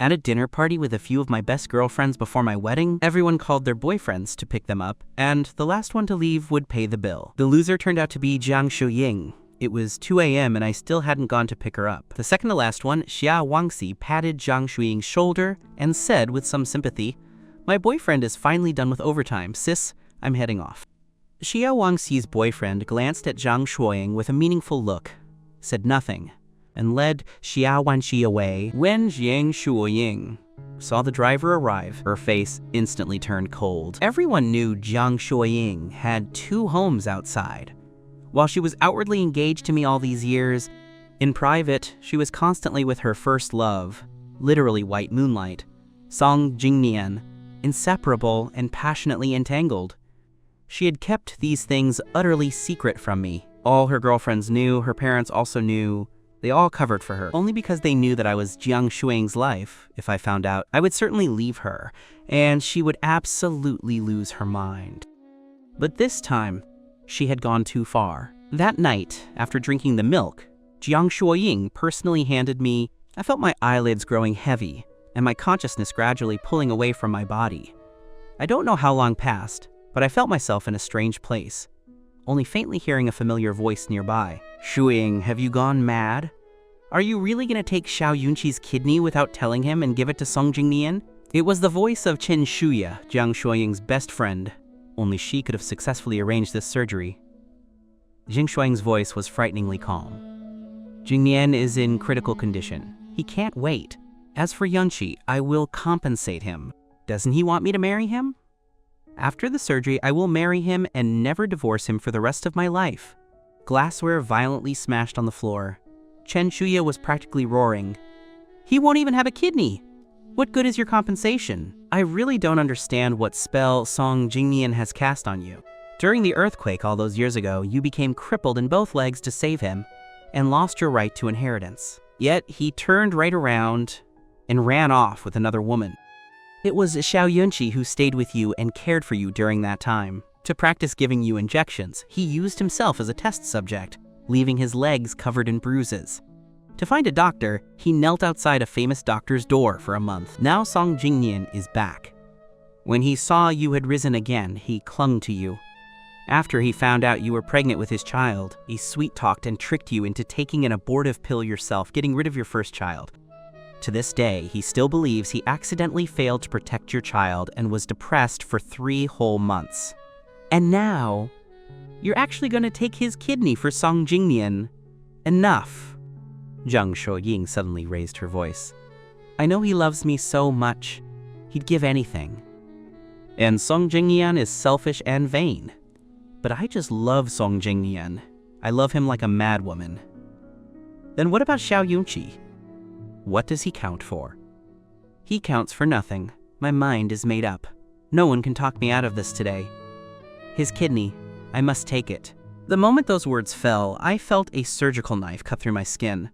At a dinner party with a few of my best girlfriends before my wedding, everyone called their boyfriends to pick them up, and the last one to leave would pay the bill. The loser turned out to be Jang Shuying. It was 2 a.m. and I still hadn't gone to pick her up. The second to last one, Xia Wangxi, patted Jang Shuying's shoulder and said with some sympathy, "My boyfriend is finally done with overtime. Sis, I'm heading off." Xia Wangxi's boyfriend glanced at Jang Shuying with a meaningful look, said nothing, and led Xia Wanxi away. When Jang Shuying saw the driver arrive, her face instantly turned cold. Everyone knew Jang Shuying had 2 homes outside. While she was outwardly engaged to me all these years, in private, she was constantly with her first love, literally white moonlight, Song Jingnian, inseparable and passionately entangled. She had kept these things utterly secret from me. All her girlfriends knew, her parents also knew. They all covered for her, only because they knew that I was Jang Shuying's life. If I found out, I would certainly leave her, and she would absolutely lose her mind. But this time, she had gone too far. That night, after drinking the milk, Jang Shuying personally handed me. I felt my eyelids growing heavy, and my consciousness gradually pulling away from my body. I don't know how long passed, but I felt myself in a strange place, only faintly hearing a familiar voice nearby. "Shuying, have you gone mad? Are you really gonna take Xiao Yunqi's kidney without telling him and give it to Song Jingnian?" It was the voice of Chen Shuya, Jang Shuying's best friend. Only she could have successfully arranged this surgery. Jing Shuang's voice was frighteningly calm. "Jingnian is in critical condition. He can't wait. As for Yunqi, I will compensate him. Doesn't he want me to marry him? After the surgery, I will marry him and never divorce him for the rest of my life." Glassware violently smashed on the floor. Chen Shuya was practically roaring. "He won't even have a kidney! What good is your compensation? I really don't understand what spell Song Jingnian has cast on you. During the earthquake all those years ago, you became crippled in both legs to save him and lost your right to inheritance. Yet he turned right around and ran off with another woman. It was Xiao Yunqi who stayed with you and cared for you during that time. To practice giving you injections, he used himself as a test subject, leaving his legs covered in bruises. To find a doctor, he knelt outside a famous doctor's door for a month. Now Song Jingnian is back. When he saw you had risen again, he clung to you. After he found out you were pregnant with his child, he sweet-talked and tricked you into taking an abortive pill yourself, getting rid of your first child. To this day, he still believes he accidentally failed to protect your child and was depressed for 3 whole months. And now, you're actually going to take his kidney for Song Jingnian. Enough." Jang Shuying suddenly raised her voice. "I know he loves me so much. He'd give anything. And Song Jingnian is selfish and vain. But I just love Song Jingnian. I love him like a madwoman. Then what about Xiao Yunqi? What does he count for?" "He counts for nothing. My mind is made up. No one can talk me out of this today. His kidney, I must take it." The moment those words fell, I felt a surgical knife cut through my skin.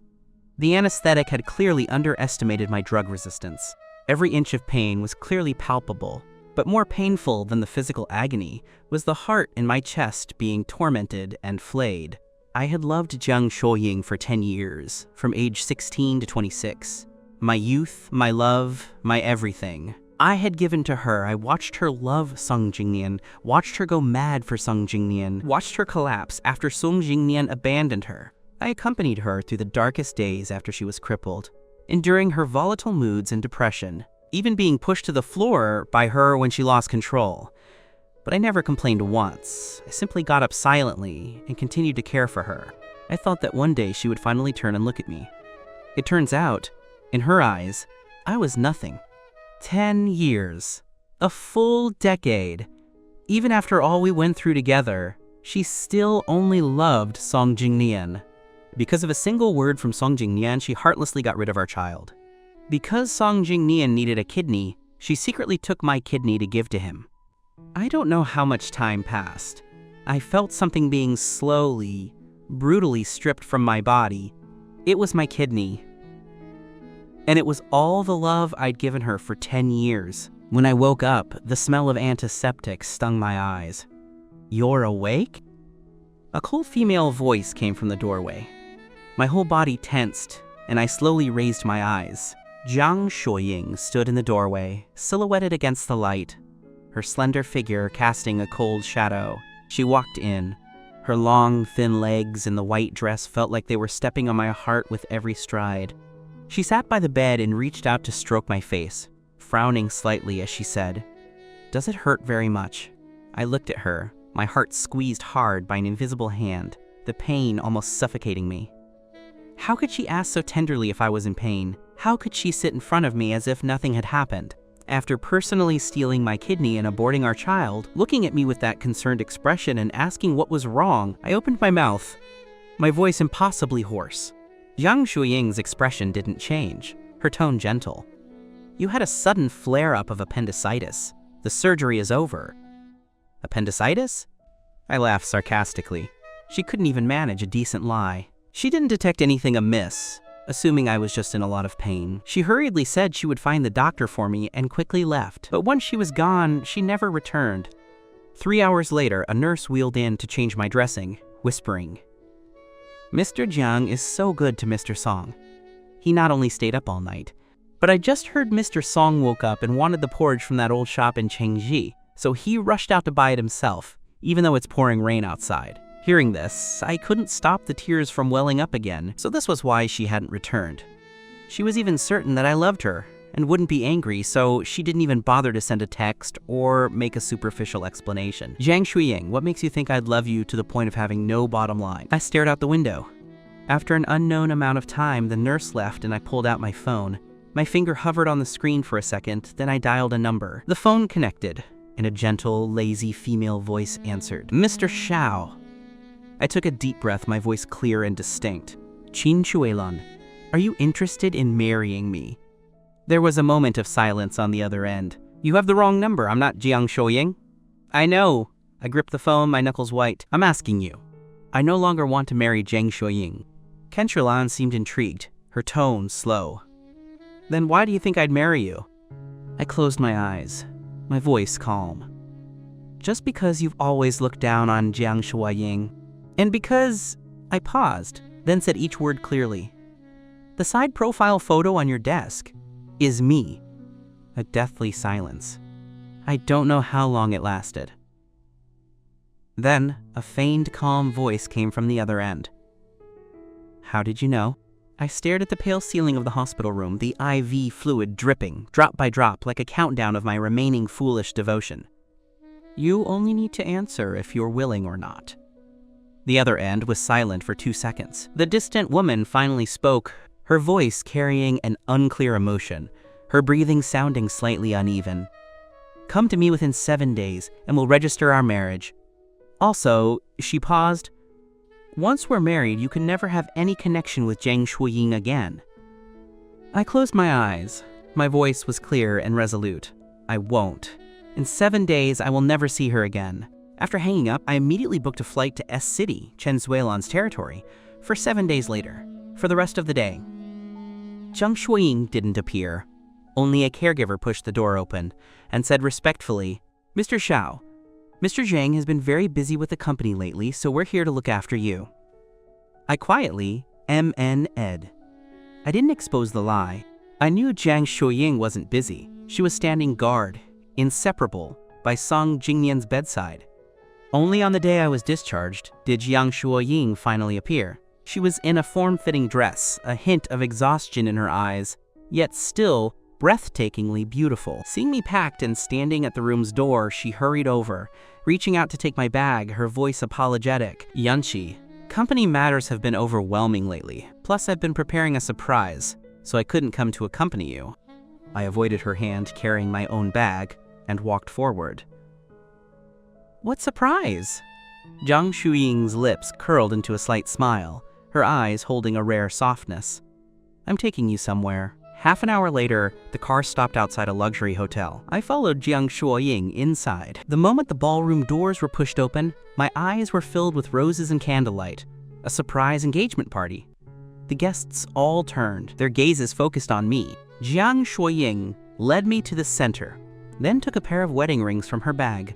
The anesthetic had clearly underestimated my drug resistance. Every inch of pain was clearly palpable, but more painful than the physical agony was the heart in my chest being tormented and flayed. I had loved Jang Shuying for 10 years, from age 16 to 26. My youth, my love, my everything. I had given to her. I watched her love Song Jingnian, watched her go mad for Song Jingnian, watched her collapse after Song Jingnian abandoned her. I accompanied her through the darkest days after she was crippled, enduring her volatile moods and depression, even being pushed to the floor by her when she lost control. But I never complained once. I simply got up silently and continued to care for her. I thought that one day she would finally turn and look at me. It turns out, in her eyes, I was nothing. 10 years. A full decade. Even after all we went through together, she still only loved Song Jingnian. Because of a single word from Song Jingnian, she heartlessly got rid of our child. Because Song Jingnian needed a kidney, she secretly took my kidney to give to him. I don't know how much time passed. I felt something being slowly, brutally stripped from my body. It was my kidney. And it was all the love I'd given her for 10 years. When I woke up, the smell of antiseptic stung my eyes. "You're awake?" A cold female voice came from the doorway. My whole body tensed, and I slowly raised my eyes. Jang Shuying stood in the doorway, silhouetted against the light, her slender figure casting a cold shadow. She walked in. Her long, thin legs in the white dress felt like they were stepping on my heart with every stride. She sat by the bed and reached out to stroke my face, frowning slightly as she said, "Does it hurt very much?" I looked at her, my heart squeezed hard by an invisible hand, the pain almost suffocating me. How could she ask so tenderly if I was in pain? How could she sit in front of me as if nothing had happened? After personally stealing my kidney and aborting our child, looking at me with that concerned expression and asking what was wrong, I opened my mouth, my voice impossibly hoarse. Jang Shuying's expression didn't change, her tone gentle. "You had a sudden flare-up of appendicitis. The surgery is over." Appendicitis? I laughed sarcastically. She couldn't even manage a decent lie. She didn't detect anything amiss, assuming I was just in a lot of pain. She hurriedly said she would find the doctor for me and quickly left. But once she was gone, she never returned. 3 hours later, a nurse wheeled in to change my dressing, whispering, "Mr. Jiang is so good to Mr. Song. He not only stayed up all night, but I just heard Mr. Song woke up and wanted the porridge from that old shop in Chengji, so he rushed out to buy it himself, even though it's pouring rain outside." Hearing this, I couldn't stop the tears from welling up again, so this was why she hadn't returned. She was even certain that I loved her and wouldn't be angry, so she didn't even bother to send a text or make a superficial explanation. "Jang Shuying, what makes you think I'd love you to the point of having no bottom line?" I stared out the window. After an unknown amount of time, the nurse left and I pulled out my phone. My finger hovered on the screen for a second, then I dialed a number. The phone connected, and a gentle, lazy female voice answered. "Mr. Shao." I took a deep breath, my voice clear and distinct. "Qin Chuelan, are you interested in marrying me?" There was a moment of silence on the other end. "You have the wrong number. I'm not Jiang Shuying." "I know." I gripped the phone, my knuckles white. "I'm asking you. I no longer want to marry Jang Shuying." Ken Chuelan seemed intrigued, her tone slow. "Then why do you think I'd marry you?" I closed my eyes, my voice calm. "Just because you've always looked down on Jiang Shuying. And because," I paused, then said each word clearly, "the side profile photo on your desk is me." A deathly silence. I don't know how long it lasted. Then, a feigned calm voice came from the other end. "How did you know?" I stared at the pale ceiling of the hospital room, the IV fluid dripping, drop by drop, like a countdown of my remaining foolish devotion. "You only need to answer if you're willing or not." The other end was silent for 2 seconds. The distant woman finally spoke, her voice carrying an unclear emotion, her breathing sounding slightly uneven. "Come to me within 7 days, and we'll register our marriage. Also," she paused, "once we're married, you can never have any connection with Jang Shuying again." I closed my eyes. My voice was clear and resolute. "I won't. In 7 days, I will never see her again." After hanging up, I immediately booked a flight to S City, Chen Zuelan's territory, for 7 days later, for the rest of the day. Jang Shuying didn't appear. Only a caregiver pushed the door open and said respectfully, "Mr. Shao, Mr. Zhang has been very busy with the company lately, so we're here to look after you." I quietly MN'd. I didn't expose the lie. I knew Jang Shuying wasn't busy. She was standing guard, inseparable, by Song Jingnian's bedside. Only on the day I was discharged did Jang Shuying finally appear. She was in a form-fitting dress, a hint of exhaustion in her eyes, yet still breathtakingly beautiful. Seeing me packed and standing at the room's door, she hurried over, reaching out to take my bag, her voice apologetic. "Yanqi, company matters have been overwhelming lately. Plus I've been preparing a surprise, so I couldn't come to accompany you." I avoided her hand carrying my own bag and walked forward. "What surprise?" Jang Shuying's lips curled into a slight smile, her eyes holding a rare softness. "I'm taking you somewhere." Half an hour later, the car stopped outside a luxury hotel. I followed Jang Shuying inside. The moment the ballroom doors were pushed open, my eyes were filled with roses and candlelight, a surprise engagement party. The guests all turned, their gazes focused on me. Jang Shuying led me to the center, then took a pair of wedding rings from her bag.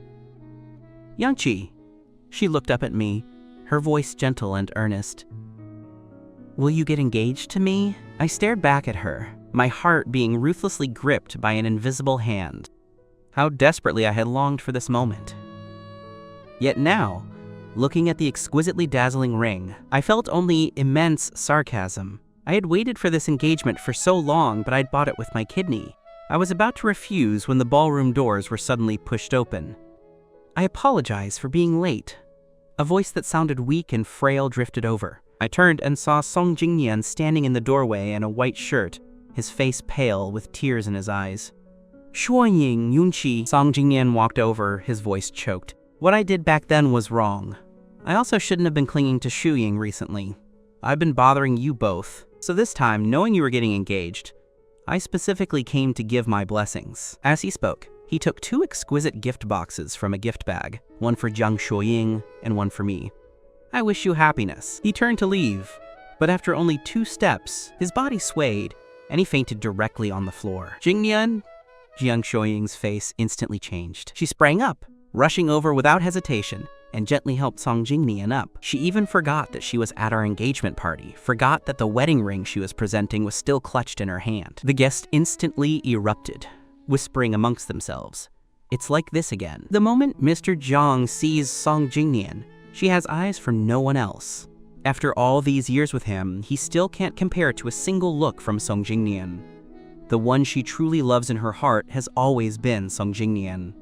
"Yanqi," she looked up at me, her voice gentle and earnest. "Will you get engaged to me?" I stared back at her, my heart being ruthlessly gripped by an invisible hand. How desperately I had longed for this moment. Yet now, looking at the exquisitely dazzling ring, I felt only immense sarcasm. I had waited for this engagement for so long, but I'd bought it with my kidney. I was about to refuse when the ballroom doors were suddenly pushed open. I apologize for being late. A voice that sounded weak and frail drifted over. I turned and saw Song Jingnian standing in the doorway in a white shirt, his face pale with tears in his eyes. Shuying, Yunqi. Song Jingnian walked over, his voice choked. What I did back then was wrong. I also shouldn't have been clinging to Shuying recently. I've been bothering you both. So this time, knowing you were getting engaged, I specifically came to give my blessings. As he spoke, he took 2 exquisite gift boxes from a gift bag, one for Jang Shuying and one for me. I wish you happiness. He turned to leave, but after only 2 steps, his body swayed, and he fainted directly on the floor. Jingnian? Jang Shuying's face instantly changed. She sprang up, rushing over without hesitation, and gently helped Song Jingnian up. She even forgot that she was at our engagement party, forgot that the wedding ring she was presenting was still clutched in her hand. The guests instantly erupted, whispering amongst themselves. It's like this again. The moment Mr. Jang sees Song Jingnian, she has eyes for no one else. After all these years with him, he still can't compare to a single look from Song Jingnian. The one she truly loves in her heart has always been Song Jingnian.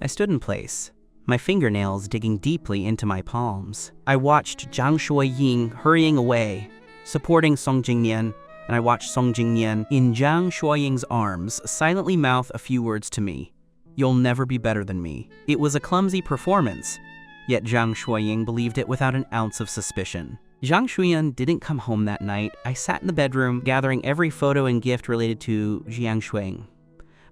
I stood in place, my fingernails digging deeply into my palms. I watched Jang Shuying hurrying away, supporting Song Jingnian, and I watched Song Jingnian in Jang Shuying's arms silently mouth a few words to me. You'll never be better than me. It was a clumsy performance, yet Jang Shuying believed it without an ounce of suspicion. Jang Shuying didn't come home that night. I sat in the bedroom, gathering every photo and gift related to Jang Shuying.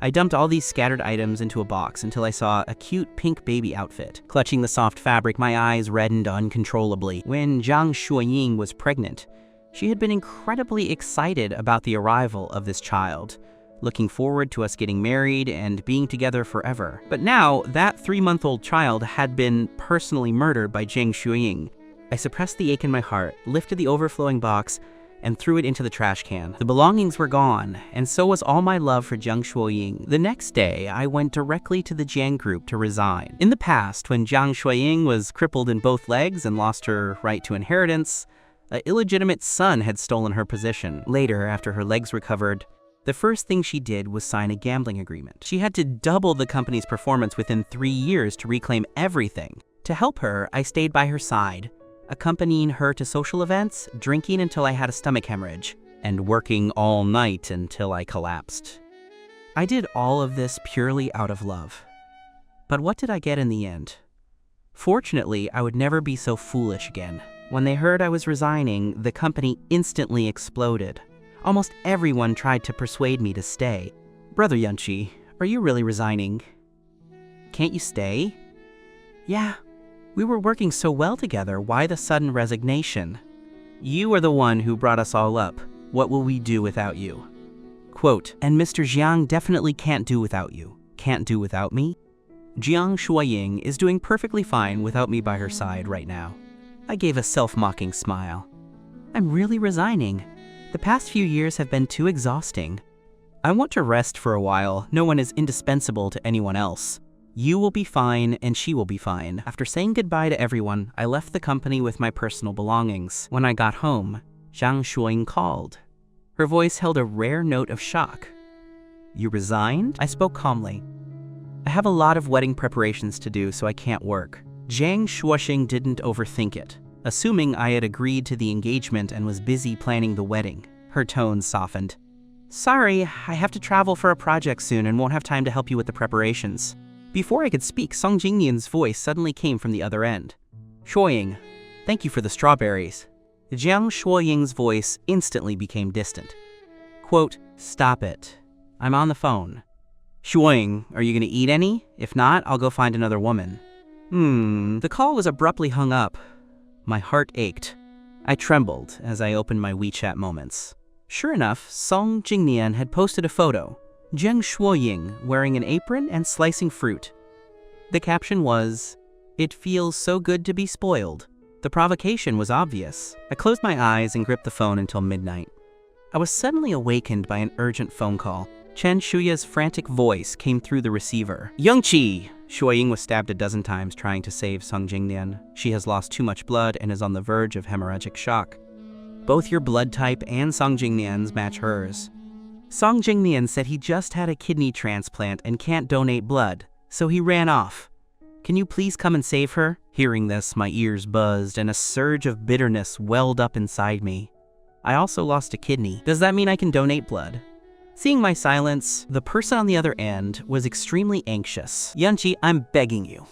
I dumped all these scattered items into a box until I saw a cute pink baby outfit. Clutching the soft fabric, my eyes reddened uncontrollably. When Jang Shuying was pregnant, she had been incredibly excited about the arrival of this child, looking forward to us getting married and being together forever. But now, that 3-month-old child had been personally murdered by Jang Shuying. I suppressed the ache in my heart, lifted the overflowing box, and threw it into the trash can. The belongings were gone, and so was all my love for Jang Shuying. The next day, I went directly to the Jang group to resign. In the past, when Jang Shuying was crippled in both legs and lost her right to inheritance, an illegitimate son had stolen her position. Later, after her legs recovered, the first thing she did was sign a gambling agreement. She had to double the company's performance within 3 years to reclaim everything. To help her, I stayed by her side, accompanying her to social events, drinking until I had a stomach hemorrhage, and working all night until I collapsed. I did all of this purely out of love. But what did I get in the end? Fortunately, I would never be so foolish again. When they heard I was resigning, the company instantly exploded. Almost everyone tried to persuade me to stay. Brother Yunqi, are you really resigning? Can't you stay? Yeah. We were working so well together, why the sudden resignation? You are the one who brought us all up. What will we do without you? Quote, and Mr. Jiang definitely can't do without you. Can't do without me? Jang Shuying is doing perfectly fine without me by her side right now. I gave a self-mocking smile. I'm really resigning. The past few years have been too exhausting. I want to rest for a while. No one is indispensable to anyone else. You will be fine, and she will be fine. After saying goodbye to everyone, I left the company with my personal belongings. When I got home, Jang Shuying called. Her voice held a rare note of shock. You resigned? I spoke calmly. I have a lot of wedding preparations to do, so I can't work. Jang Shuying didn't overthink it, assuming I had agreed to the engagement and was busy planning the wedding. Her tone softened. Sorry, I have to travel for a project soon and won't have time to help you with the preparations. Before I could speak, Song Jingnian's voice suddenly came from the other end. Shuying, thank you for the strawberries. Jang Shuying's voice instantly became distant. Quote, stop it. I'm on the phone. Shuying, are you gonna eat any? If not, I'll go find another woman. The call was abruptly hung up. My heart ached. I trembled as I opened my WeChat moments. Sure enough, Song Jingnian had posted a photo. Jang Shuying wearing an apron and slicing fruit. The caption was, "It feels so good to be spoiled." The provocation was obvious. I closed my eyes and gripped the phone until midnight. I was suddenly awakened by an urgent phone call. Chen Shuya's frantic voice came through the receiver. Youngchi! Shuying was stabbed a dozen times trying to save Song Jingnian. She has lost too much blood and is on the verge of hemorrhagic shock. Both your blood type and Song Jingnian's match hers. Song Jingnian said he just had a kidney transplant and can't donate blood, so he ran off. Can you please come and save her? Hearing this, my ears buzzed and a surge of bitterness welled up inside me. I also lost a kidney. Does that mean I can donate blood? Seeing my silence, the person on the other end was extremely anxious. Yunchi, I'm begging you.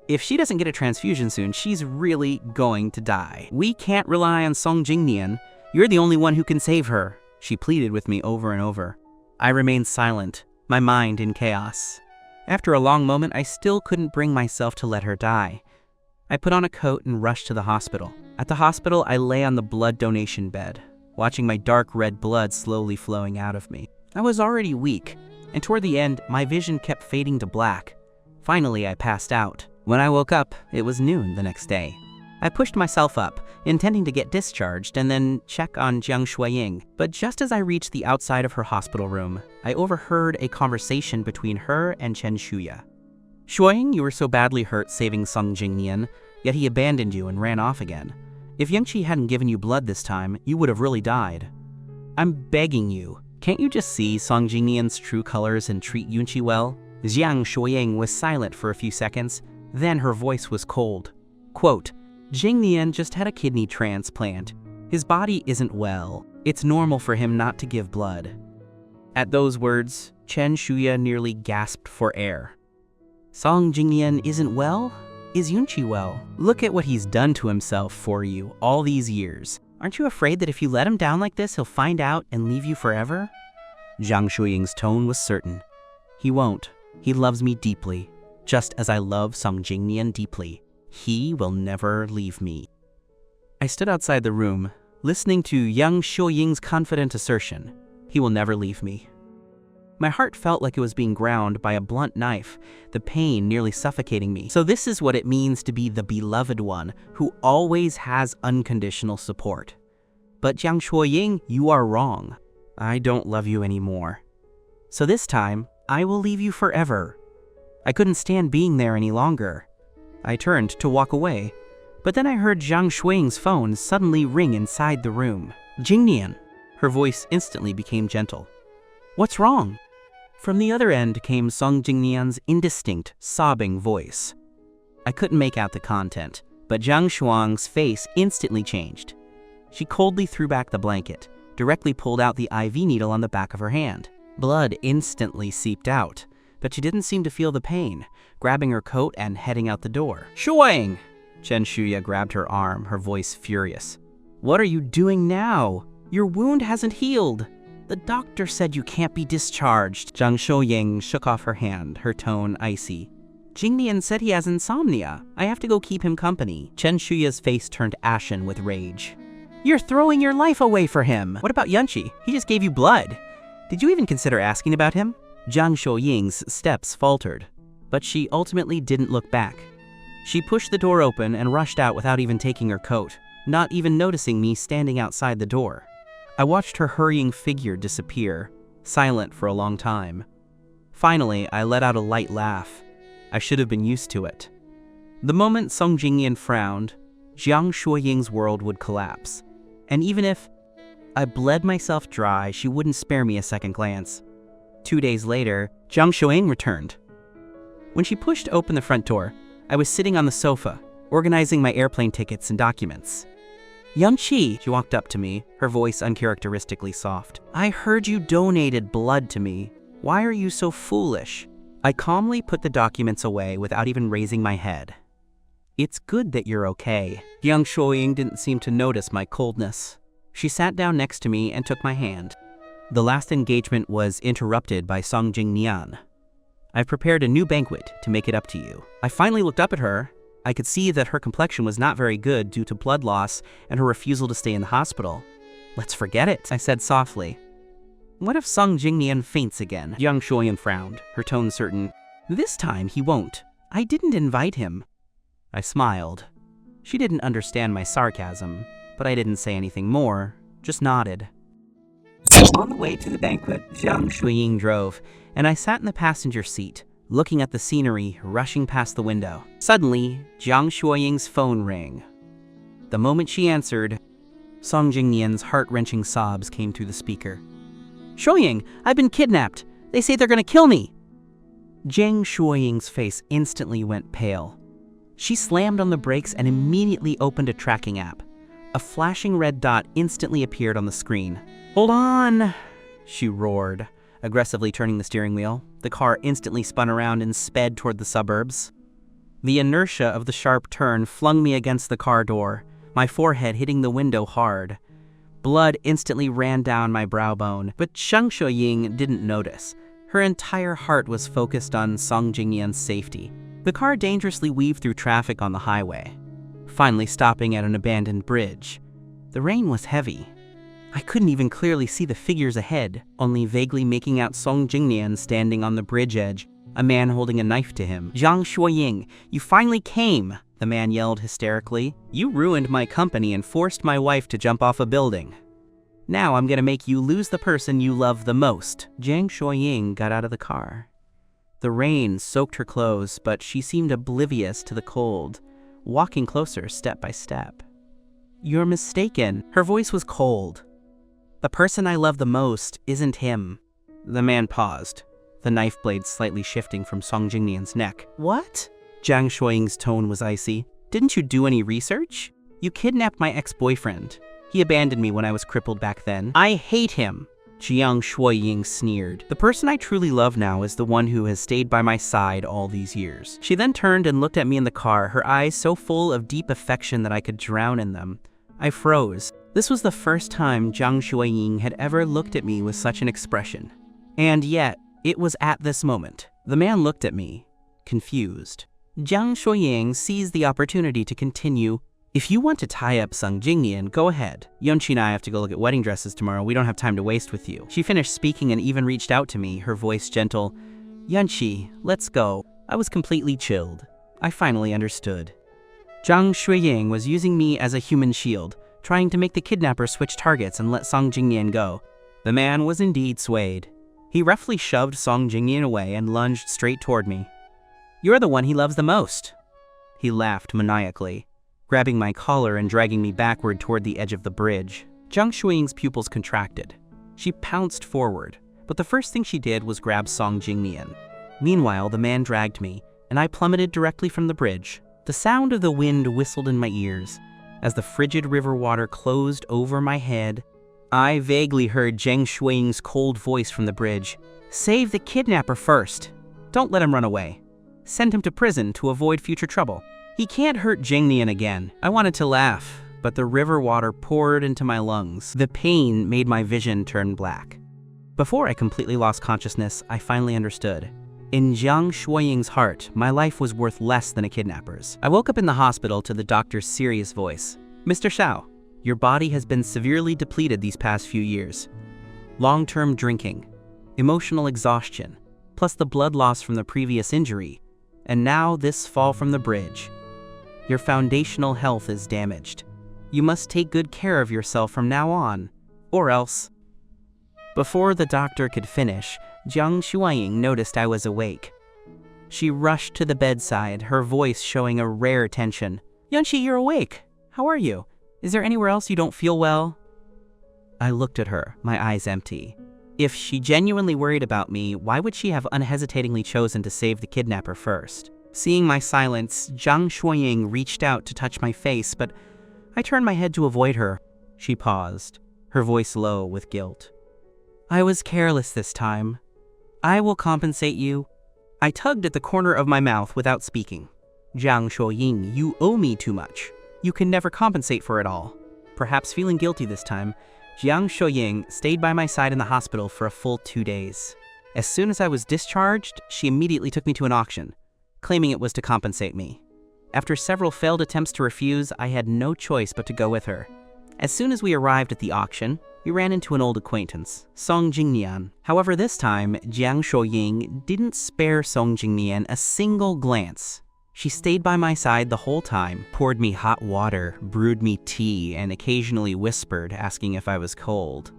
If she doesn't get a transfusion soon, she's really going to die. We can't rely on Song Jingnian. You're the only one who can save her. She pleaded with me over and over. I remained silent, my mind in chaos. After a long moment, I still couldn't bring myself to let her die. I put on a coat and rushed to the hospital. At the hospital, I lay on the blood donation bed, watching my dark red blood slowly flowing out of me. I was already weak, and toward the end, my vision kept fading to black. Finally, I passed out. When I woke up, it was noon the next day. I pushed myself up, intending to get discharged and then check on Jang Shuying. But just as I reached the outside of her hospital room, I overheard a conversation between her and Chen Shuya. Shuying, you were so badly hurt saving Song Jingnian, yet he abandoned you and ran off again. If Yangqi hadn't given you blood this time, you would have really died. I'm begging you. Can't you just see Song Jingnian's true colors and treat Yunqi well? Jang Shuying was silent for a few seconds, then her voice was cold. Quote, Jingnian just had a kidney transplant. His body isn't well. It's normal for him not to give blood. At those words, Chen Shuya nearly gasped for air. Song Jingnian isn't well? Is Yunqi well? Look at what he's done to himself for you all these years. Aren't you afraid that if you let him down like this, he'll find out and leave you forever? Jang Shuying's tone was certain. He won't. He loves me deeply, just as I love Song Jingnian deeply. He will never leave me. I stood outside the room, listening to Jang Shuying's confident assertion. He will never leave me. My heart felt like it was being ground by a blunt knife, the pain nearly suffocating me. So this is what it means to be the beloved one who always has unconditional support. But Jang Shuying, you are wrong. I don't love you anymore. So this time, I will leave you forever. I couldn't stand being there any longer. I turned to walk away, but then I heard Jang Shuying's phone suddenly ring inside the room. Jingnian. Her voice instantly became gentle. What's wrong? From the other end came Song Jingnian's indistinct, sobbing voice. I couldn't make out the content, but Jang Shuying's face instantly changed. She coldly threw back the blanket, directly pulled out the IV needle on the back of her hand. Blood instantly seeped out, but she didn't seem to feel the pain, grabbing her coat and heading out the door. Shuying! Chen Shuya grabbed her arm, her voice furious. What are you doing now? Your wound hasn't healed. The doctor said you can't be discharged. Jang Shuying shook off her hand, her tone icy. Jingnian said he has insomnia. I have to go keep him company. Chen Shuya's face turned ashen with rage. You're throwing your life away for him. What about Yunqi? He just gave you blood. Did you even consider asking about him? Jang Shuying's steps faltered, but she ultimately didn't look back. She pushed the door open and rushed out without even taking her coat, not even noticing me standing outside the door. I watched her hurrying figure disappear, silent for a long time. Finally, I let out a light laugh. I should have been used to it. The moment Song Jingnian frowned, Jang Shuying's world would collapse. And even if I bled myself dry, she wouldn't spare me a second glance. 2 days later, Jang Shuying returned. When she pushed open the front door, I was sitting on the sofa, organizing my airplane tickets and documents. Yunqi, she walked up to me, her voice uncharacteristically soft. I heard you donated blood to me. Why are you so foolish? I calmly put the documents away without even raising my head. It's good that you're okay. Jang Shuying didn't seem to notice my coldness. She sat down next to me and took my hand. The last engagement was interrupted by Song Jingnian. I've prepared a new banquet to make it up to you. I finally looked up at her. I could see that her complexion was not very good due to blood loss and her refusal to stay in the hospital. Let's forget it, I said softly. What if Song Jingnian faints again? Jang Shuying frowned, her tone certain. This time he won't. I didn't invite him. I smiled. She didn't understand my sarcasm, but I didn't say anything more, just nodded. On the way to the banquet, Jang Shuying drove, and I sat in the passenger seat, looking at the scenery rushing past the window. Suddenly, Jang Shuying's phone rang. The moment she answered, Song Jingnian's heart-wrenching sobs came through the speaker. "Shuying, I've been kidnapped. They say they're gonna kill me." Jang Shuying's face instantly went pale. She slammed on the brakes and immediately opened a tracking app. A flashing red dot instantly appeared on the screen. "Hold on," she roared, aggressively turning the steering wheel. The car instantly spun around and sped toward the suburbs. The inertia of the sharp turn flung me against the car door, my forehead hitting the window hard. Blood instantly ran down my brow bone, but Jang Shuying didn't notice. Her entire heart was focused on Song Jingnian's safety. The car dangerously weaved through traffic on the highway, finally stopping at an abandoned bridge. The rain was heavy. I couldn't even clearly see the figures ahead, only vaguely making out Song Jingnian standing on the bridge edge, a man holding a knife to him. "Jang Shuying, you finally came!" the man yelled hysterically. "You ruined my company and forced my wife to jump off a building. Now I'm gonna make you lose the person you love the most." Jang Shuying got out of the car. The rain soaked her clothes, but she seemed oblivious to the cold, walking closer step by step. "You're mistaken." Her voice was cold. "The person I love the most isn't him." The man paused, the knife blade slightly shifting from Song Jingnian's neck. "What?" Jang Shuying's tone was icy. "Didn't you do any research? You kidnapped my ex-boyfriend. He abandoned me when I was crippled back then. I hate him." Jang Shuying sneered. "The person I truly love now is the one who has stayed by my side all these years." She then turned and looked at me in the car, her eyes so full of deep affection that I could drown in them. I froze. This was the first time Jang Shuying had ever looked at me with such an expression. And yet, it was at this moment. The man looked at me, confused. Jang Shuying seized the opportunity to continue. "If you want to tie up Song Jingnian, go ahead. Yeonchi and I have to go look at wedding dresses tomorrow. We don't have time to waste with you." She finished speaking and even reached out to me, her voice gentle. "Yeonchi, let's go." I was completely chilled. I finally understood. Jang Shuying was using me as a human shield, trying to make the kidnapper switch targets and let Song Jingnian go. The man was indeed swayed. He roughly shoved Song Jingnian away and lunged straight toward me. "You're the one he loves the most." He laughed maniacally, grabbing my collar and dragging me backward toward the edge of the bridge. Jang Shuying's pupils contracted. She pounced forward, but the first thing she did was grab Song Jingnian. Meanwhile, the man dragged me, and I plummeted directly from the bridge. The sound of the wind whistled in my ears. As the frigid river water closed over my head, I vaguely heard Jang Shuying's cold voice from the bridge. "Save the kidnapper first. Don't let him run away. Send him to prison to avoid future trouble. He can't hurt Jingnian again." I wanted to laugh, but the river water poured into my lungs. The pain made my vision turn black. Before I completely lost consciousness, I finally understood. In Jang Shuying's heart, my life was worth less than a kidnapper's. I woke up in the hospital to the doctor's serious voice. "Mr. Shao, your body has been severely depleted these past few years. Long-term drinking, emotional exhaustion, plus the blood loss from the previous injury, and now this fall from the bridge. Your foundational health is damaged. You must take good care of yourself from now on, or else." Before the doctor could finish, Jang Shuying noticed I was awake. She rushed to the bedside, her voice showing a rare tension. "Yeonchi, you're awake. How are you? Is there anywhere else you don't feel well?" I looked at her, my eyes empty. If she genuinely worried about me, why would she have unhesitatingly chosen to save the kidnapper first? Seeing my silence, Jang Shuying reached out to touch my face, but I turned my head to avoid her. She paused, her voice low with guilt. "I was careless this time. I will compensate you." I tugged at the corner of my mouth without speaking. "Jang Shuying, you owe me too much. You can never compensate for it all." Perhaps feeling guilty this time, Jang Shuying stayed by my side in the hospital for a full 2 days. As soon as I was discharged, she immediately took me to an auction, claiming it was to compensate me. After several failed attempts to refuse, I had no choice but to go with her. As soon as we arrived at the auction, we ran into an old acquaintance, Song Jingnian. However, this time, Jang Shuying didn't spare Song Jingnian a single glance. She stayed by my side the whole time, poured me hot water, brewed me tea, and occasionally whispered, asking if I was cold.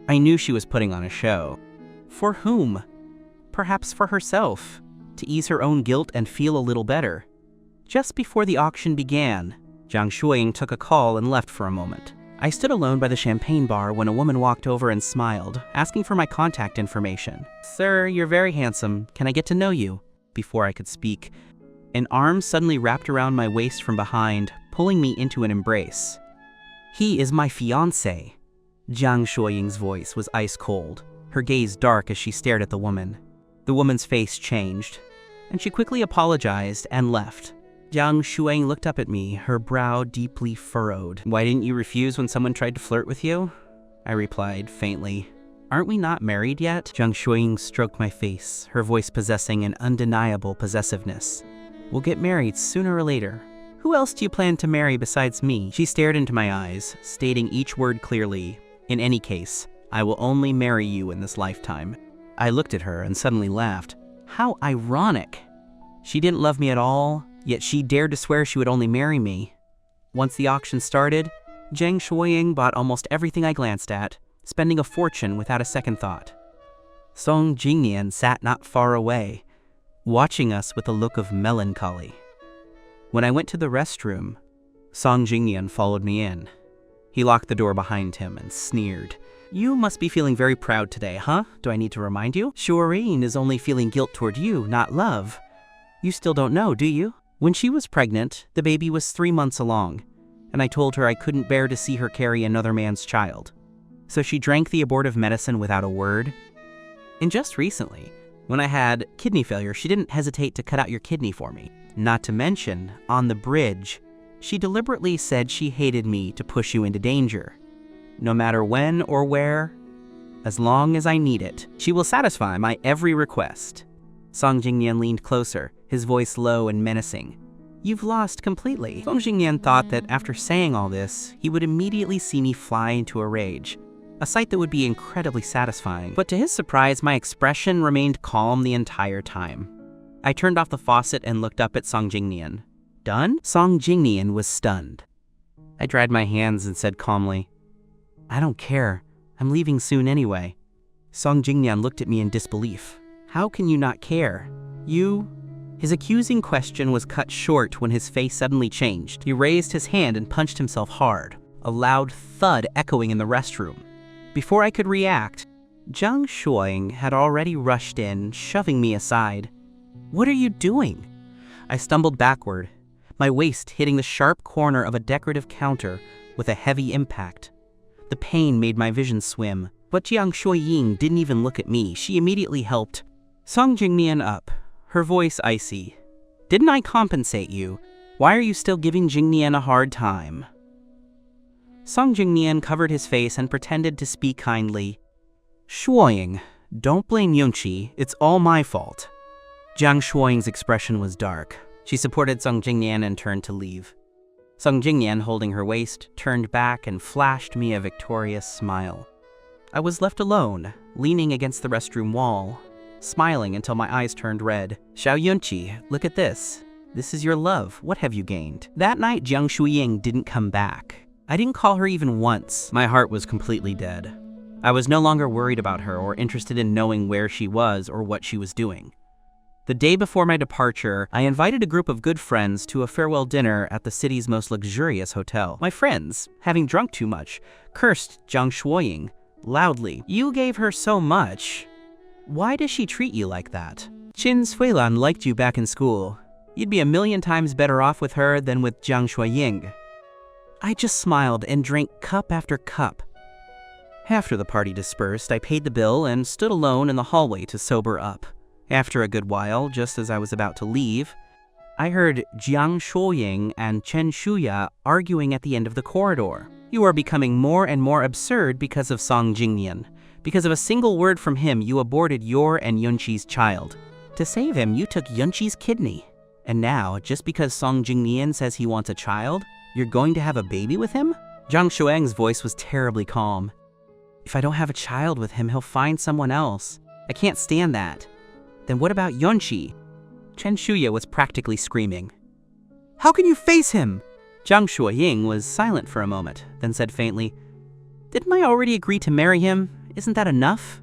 I knew she was putting on a show. For whom? Perhaps for herself, to ease her own guilt and feel a little better. Just before the auction began, Jang Shuying took a call and left for a moment. I stood alone by the champagne bar when a woman walked over and smiled, asking for my contact information. "Sir, you're very handsome. Can I get to know you?" Before I could speak, an arm suddenly wrapped around my waist from behind, pulling me into an embrace. "He is my fiancé." Jang Shuying's voice was ice cold, her gaze dark as she stared at the woman. The woman's face changed, and she quickly apologized and left. Jang Shuying looked up at me, her brow deeply furrowed. "Why didn't you refuse when someone tried to flirt with you?" I replied faintly. "Aren't we not married yet?" Jang Shuying stroked my face, her voice possessing an undeniable possessiveness. "We'll get married sooner or later. Who else do you plan to marry besides me?" She stared into my eyes, stating each word clearly. "In any case, I will only marry you in this lifetime." I looked at her and suddenly laughed. How ironic. She didn't love me at all, yet she dared to swear she would only marry me. Once the auction started, Jang Shuying bought almost everything I glanced at, spending a fortune without a second thought. Song Jingnian sat not far away, watching us with a look of melancholy. When I went to the restroom, Song Jingnian followed me in. He locked the door behind him and sneered. "You must be feeling very proud today, huh? Do I need to remind you? Shureen is only feeling guilt toward you, not love. You still don't know, do you?" When she was pregnant, the baby was 3 months along, and I told her I couldn't bear to see her carry another man's child. So she drank the abortive medicine without a word. And just recently, when I had kidney failure, she didn't hesitate to cut out your kidney for me. Not to mention, on the bridge, she deliberately said she hated me to push you into danger. No matter when or where, as long as I need it, she will satisfy my every request. Song Jingnian leaned closer, his voice low and menacing. "You've lost completely." Song Jingnian thought that after saying all this, he would immediately see me fly into a rage, a sight that would be incredibly satisfying. But to his surprise, my expression remained calm the entire time. I turned off the faucet and looked up at Song Jingnian. "Done?" Song Jingnian was stunned. I dried my hands and said calmly, "I don't care. I'm leaving soon anyway." Song Jingnian looked at me in disbelief. "How can you not care? You—" His accusing question was cut short when his face suddenly changed. He raised his hand and punched himself hard, a loud thud echoing in the restroom. Before I could react, Jang Shuying had already rushed in, shoving me aside. "What are you doing?" I stumbled backward, my waist hitting the sharp corner of a decorative counter with a heavy impact. The pain made my vision swim, but Jang Shuying didn't even look at me. She immediately helped Song Jingnian up, her voice icy. "Didn't I compensate you? Why are you still giving Jingnian a hard time?" Song Jingnian covered his face and pretended to speak kindly. "Shuying, don't blame Yunqi. It's all my fault." Jang Shuying's expression was dark. She supported Song Jingnian and turned to leave. Song Jingnian, holding her waist, turned back and flashed me a victorious smile. I was left alone, leaning against the restroom wall, smiling until my eyes turned red. "Xiao Yunqi, look at this. This is your love. What have you gained?" That night, Jang Shuying didn't come back. I didn't call her even once. My heart was completely dead. I was no longer worried about her or interested in knowing where she was or what she was doing. The day before my departure, I invited a group of good friends to a farewell dinner at the city's most luxurious hotel. My friends, having drunk too much, cursed Jang Shuying loudly. "You gave her so much. Why does she treat you like that? Qin Suilan liked you back in school. You'd be a million times better off with her than with Jang Shuying." I just smiled and drank cup after cup. After the party dispersed, I paid the bill and stood alone in the hallway to sober up. After a good while, just as I was about to leave, I heard Jang Shuying and Chen Shuya arguing at the end of the corridor. "You are becoming more and more absurd because of Song Jingnian. Because of a single word from him, you aborted your and Yunqi's child. To save him, you took Yunqi's kidney. And now, just because Song Jingnian says he wants a child, you're going to have a baby with him?" Jang Shuying's voice was terribly calm. "If I don't have a child with him, he'll find someone else. I can't stand that. Then what about Yunqi?" Chen Shuya was practically screaming. "How can you face him?" Jang Shuying was silent for a moment, then said faintly, "Didn't I already agree to marry him? Isn't that enough?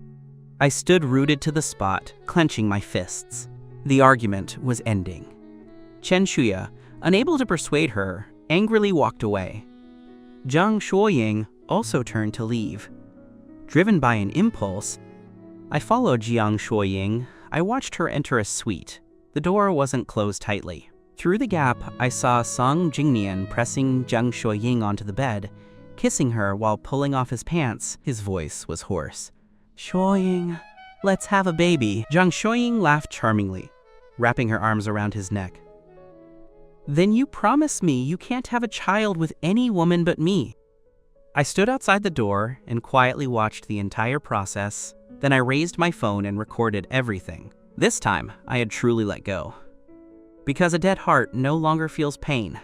I stood rooted to the spot, clenching my fists. The argument was ending. Chen Shuya, unable to persuade her, angrily walked away. Jang Shuying also turned to leave. Driven by an impulse, I followed Jang Shuying. I watched her enter a suite. The door wasn't closed tightly. Through the gap, I saw Song Jingnian pressing Jang Shuying onto the bed, kissing her while pulling off his pants. His voice was hoarse. "Shuying, let's have a baby." Jang Shuying laughed charmingly, wrapping her arms around his neck. "Then you promise me you can't have a child with any woman but me." I stood outside the door and quietly watched the entire process. Then I raised my phone and recorded everything. This time, I had truly let go. Because a dead heart no longer feels pain.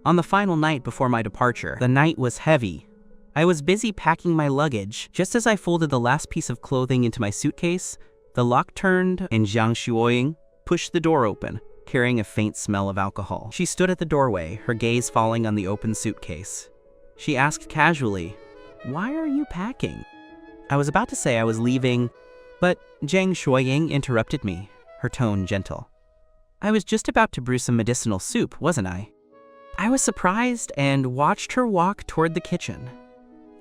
On the final night before my departure, the night was heavy. I was busy packing my luggage. Just as I folded the last piece of clothing into my suitcase, the lock turned and Jang Shuying pushed the door open, carrying a faint smell of alcohol. She stood at the doorway, her gaze falling on the open suitcase. She asked casually, "Why are you packing?" I was about to say I was leaving, but Jang Shuying interrupted me, her tone gentle. "I was just about to brew some medicinal soup, wasn't I?" I was surprised and watched her walk toward the kitchen.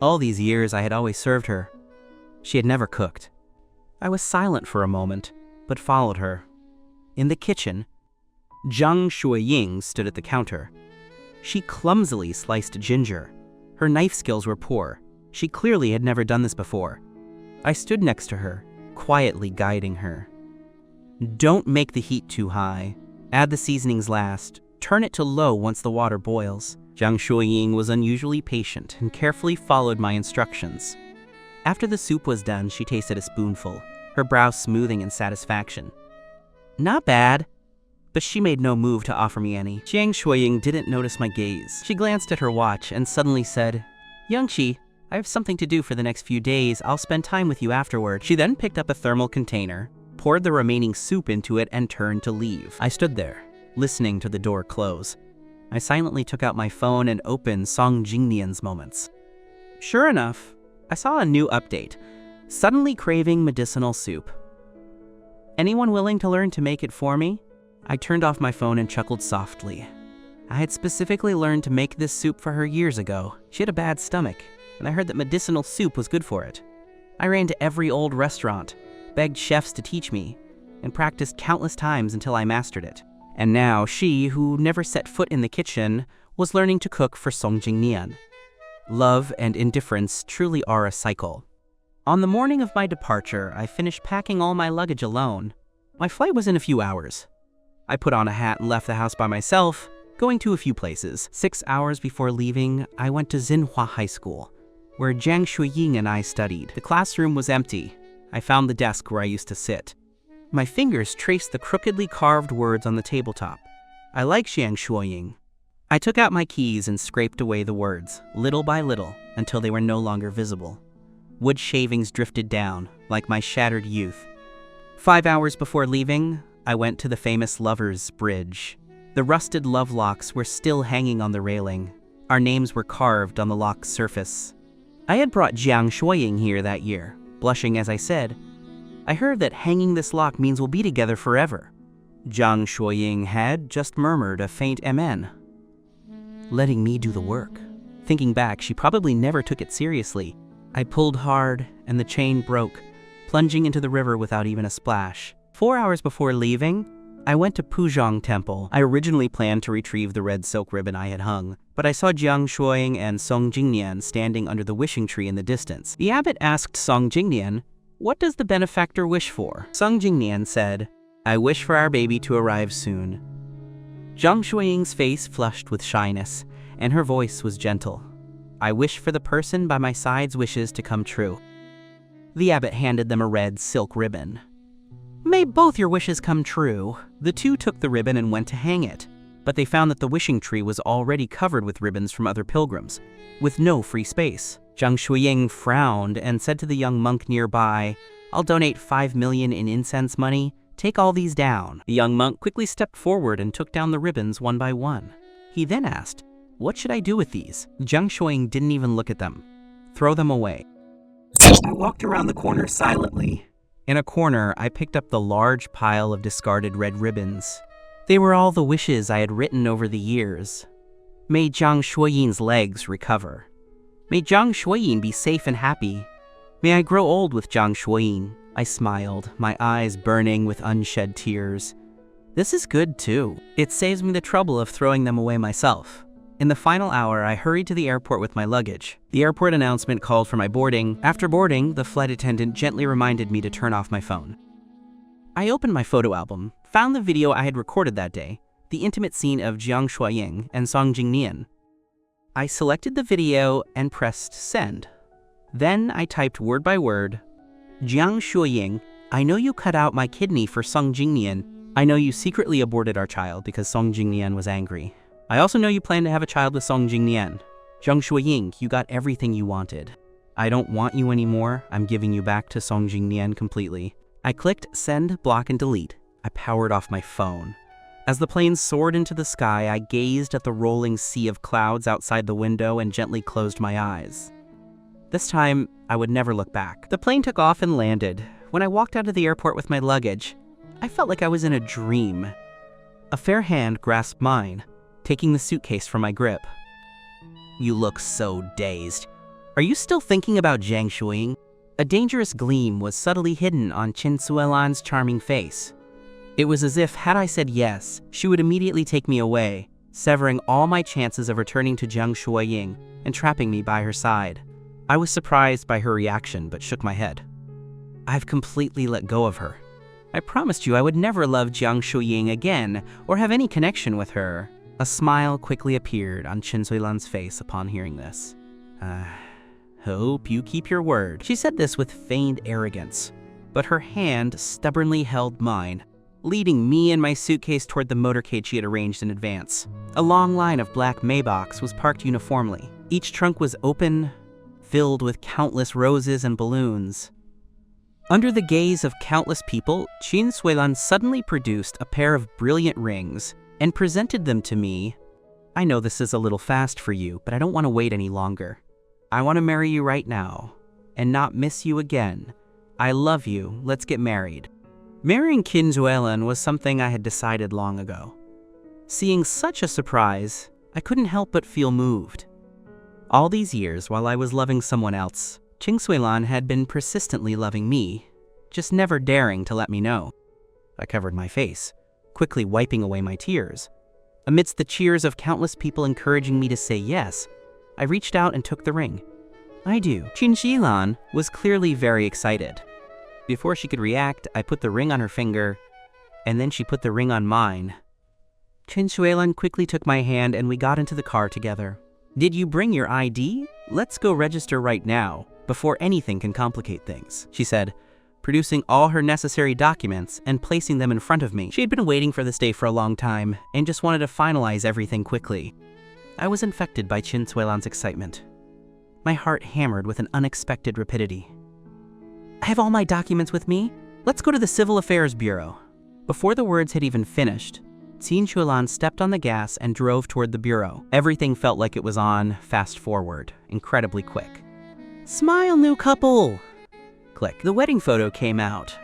All these years I had always served her. She had never cooked. I was silent for a moment, but followed her. In the kitchen, Jang Shuying stood at the counter. She clumsily sliced ginger. Her knife skills were poor. She clearly had never done this before. I stood next to her, quietly guiding her. "Don't make the heat too high. Add the seasonings last. Turn it to low once the water boils." Jang Shuying was unusually patient and carefully followed my instructions. After the soup was done, she tasted a spoonful, her brow smoothing in satisfaction. "Not bad." But she made no move to offer me any. Jang Shuying didn't notice my gaze. She glanced at her watch and suddenly said, "Youngchi, I have something to do for the next few days. I'll spend time with you afterward." She then picked up a thermal container, poured the remaining soup into it, and turned to leave. I stood there, listening to the door close. I silently took out my phone and opened Song Jingnian's moments. Sure enough, I saw a new update. Suddenly craving medicinal soup. "Anyone willing to learn to make it for me?" I turned off my phone and chuckled softly. I had specifically learned to make this soup for her years ago. She had a bad stomach, and I heard that medicinal soup was good for it. I ran to every old restaurant, begged chefs to teach me, and practiced countless times until I mastered it. And now she, who never set foot in the kitchen, was learning to cook for Song Jingnian. Love and indifference truly are a cycle. On the morning of my departure, I finished packing all my luggage alone. My flight was in a few hours. I put on a hat and left the house by myself, going to a few places. 6 hours before leaving, I went to Xinhua High School, where Jang Shuying and I studied. The classroom was empty. I found the desk where I used to sit. My fingers traced the crookedly carved words on the tabletop. "I like Jang Shuying." I took out my keys and scraped away the words, little by little, until they were no longer visible. Wood shavings drifted down, like my shattered youth. 5 hours before leaving, I went to the famous Lovers' Bridge. The rusted love locks were still hanging on the railing. Our names were carved on the lock's surface. I had brought Jang Shuying here that year, blushing as I said, "I heard that hanging this lock means we'll be together forever." Jang Shuying had just murmured a faint amen, letting me do the work. Thinking back, she probably never took it seriously. I pulled hard, and the chain broke, plunging into the river without even a splash. 4 hours before leaving, I went to Puzhong Temple. I originally planned to retrieve the red silk ribbon I had hung, but I saw Jang Shuying and Song Jingnian standing under the wishing tree in the distance. The abbot asked Song Jingnian, "What does the benefactor wish for?" Song Jingnian said, "I wish for our baby to arrive soon." Jang Shuying's face flushed with shyness, and her voice was gentle. "I wish for the person by my side's wishes to come true." The abbot handed them a red silk ribbon. "May both your wishes come true." The two took the ribbon and went to hang it, but they found that the wishing tree was already covered with ribbons from other pilgrims, with no free space. Jang Shuying frowned and said to the young monk nearby, "I'll donate 5 million in incense money. Take all these down." The young monk quickly stepped forward and took down the ribbons one by one. He then asked, "What should I do with these?" Jang Shuying didn't even look at them. "Throw them away." I walked around the corner silently. In a corner, I picked up the large pile of discarded red ribbons. They were all the wishes I had written over the years. May Jang Shuying's legs recover. May Jang Shuying be safe and happy. May I grow old with Jang Shuying. I smiled, my eyes burning with unshed tears. This is good too. It saves me the trouble of throwing them away myself. In the final hour, I hurried to the airport with my luggage. The airport announcement called for my boarding. After boarding, the flight attendant gently reminded me to turn off my phone. I opened my photo album, found the video I had recorded that day, the intimate scene of Jang Shuying and Song Jingnian. I selected the video and pressed send. Then I typed word by word, Jang Shuying, I know you cut out my kidney for Song Jingnian. I know you secretly aborted our child because Song Jingnian was angry. I also know you plan to have a child with Song Jingnian. Jang Shuying, you got everything you wanted. I don't want you anymore. I'm giving you back to Song Jingnian completely. I clicked send, block, and delete. I powered off my phone. As the plane soared into the sky, I gazed at the rolling sea of clouds outside the window and gently closed my eyes. This time, I would never look back. The plane took off and landed. When I walked out of the airport with my luggage, I felt like I was in a dream. A fair hand grasped mine, taking the suitcase from my grip. You look so dazed. Are you still thinking about Jang Shuying? A dangerous gleam was subtly hidden on Qin Suelan's charming face. It was as if, had I said yes, she would immediately take me away, severing all my chances of returning to Jang Shuying and trapping me by her side. I was surprised by her reaction, but shook my head. I've completely let go of her. I promised you I would never love Jang Shuying again or have any connection with her. A smile quickly appeared on Qin Suelan's face upon hearing this. Hope you keep your word. She said this with feigned arrogance, but her hand stubbornly held mine, leading me and my suitcase toward the motorcade she had arranged in advance. A long line of black Maybachs was parked uniformly. Each trunk was open, filled with countless roses and balloons. Under the gaze of countless people, Qin Suelan suddenly produced a pair of brilliant rings and presented them to me. I know this is a little fast for you, but I don't want to wait any longer. I want to marry you right now and not miss you again. I love you. Let's get married. Marrying Qin Suelan was something I had decided long ago. Seeing such a surprise, I couldn't help but feel moved. All these years, while I was loving someone else, Qin Suelan had been persistently loving me, just never daring to let me know. I covered my face, quickly wiping away my tears. Amidst the cheers of countless people encouraging me to say yes, I reached out and took the ring. I do. Qin Suelan was clearly very excited. Before she could react, I put the ring on her finger, and then she put the ring on mine. Qin Suelan quickly took my hand and we got into the car together. Did you bring your ID? Let's go register right now, before anything can complicate things, she said, producing all her necessary documents and placing them in front of me. She had been waiting for this day for a long time and just wanted to finalize everything quickly. I was infected by Qin Suelan's excitement. My heart hammered with an unexpected rapidity. I have all my documents with me. Let's go to the Civil Affairs Bureau. Before the words had even finished, Qin Suelan stepped on the gas and drove toward the bureau. Everything felt like it was on fast forward, incredibly quick. Smile, new couple! Click. The wedding photo came out.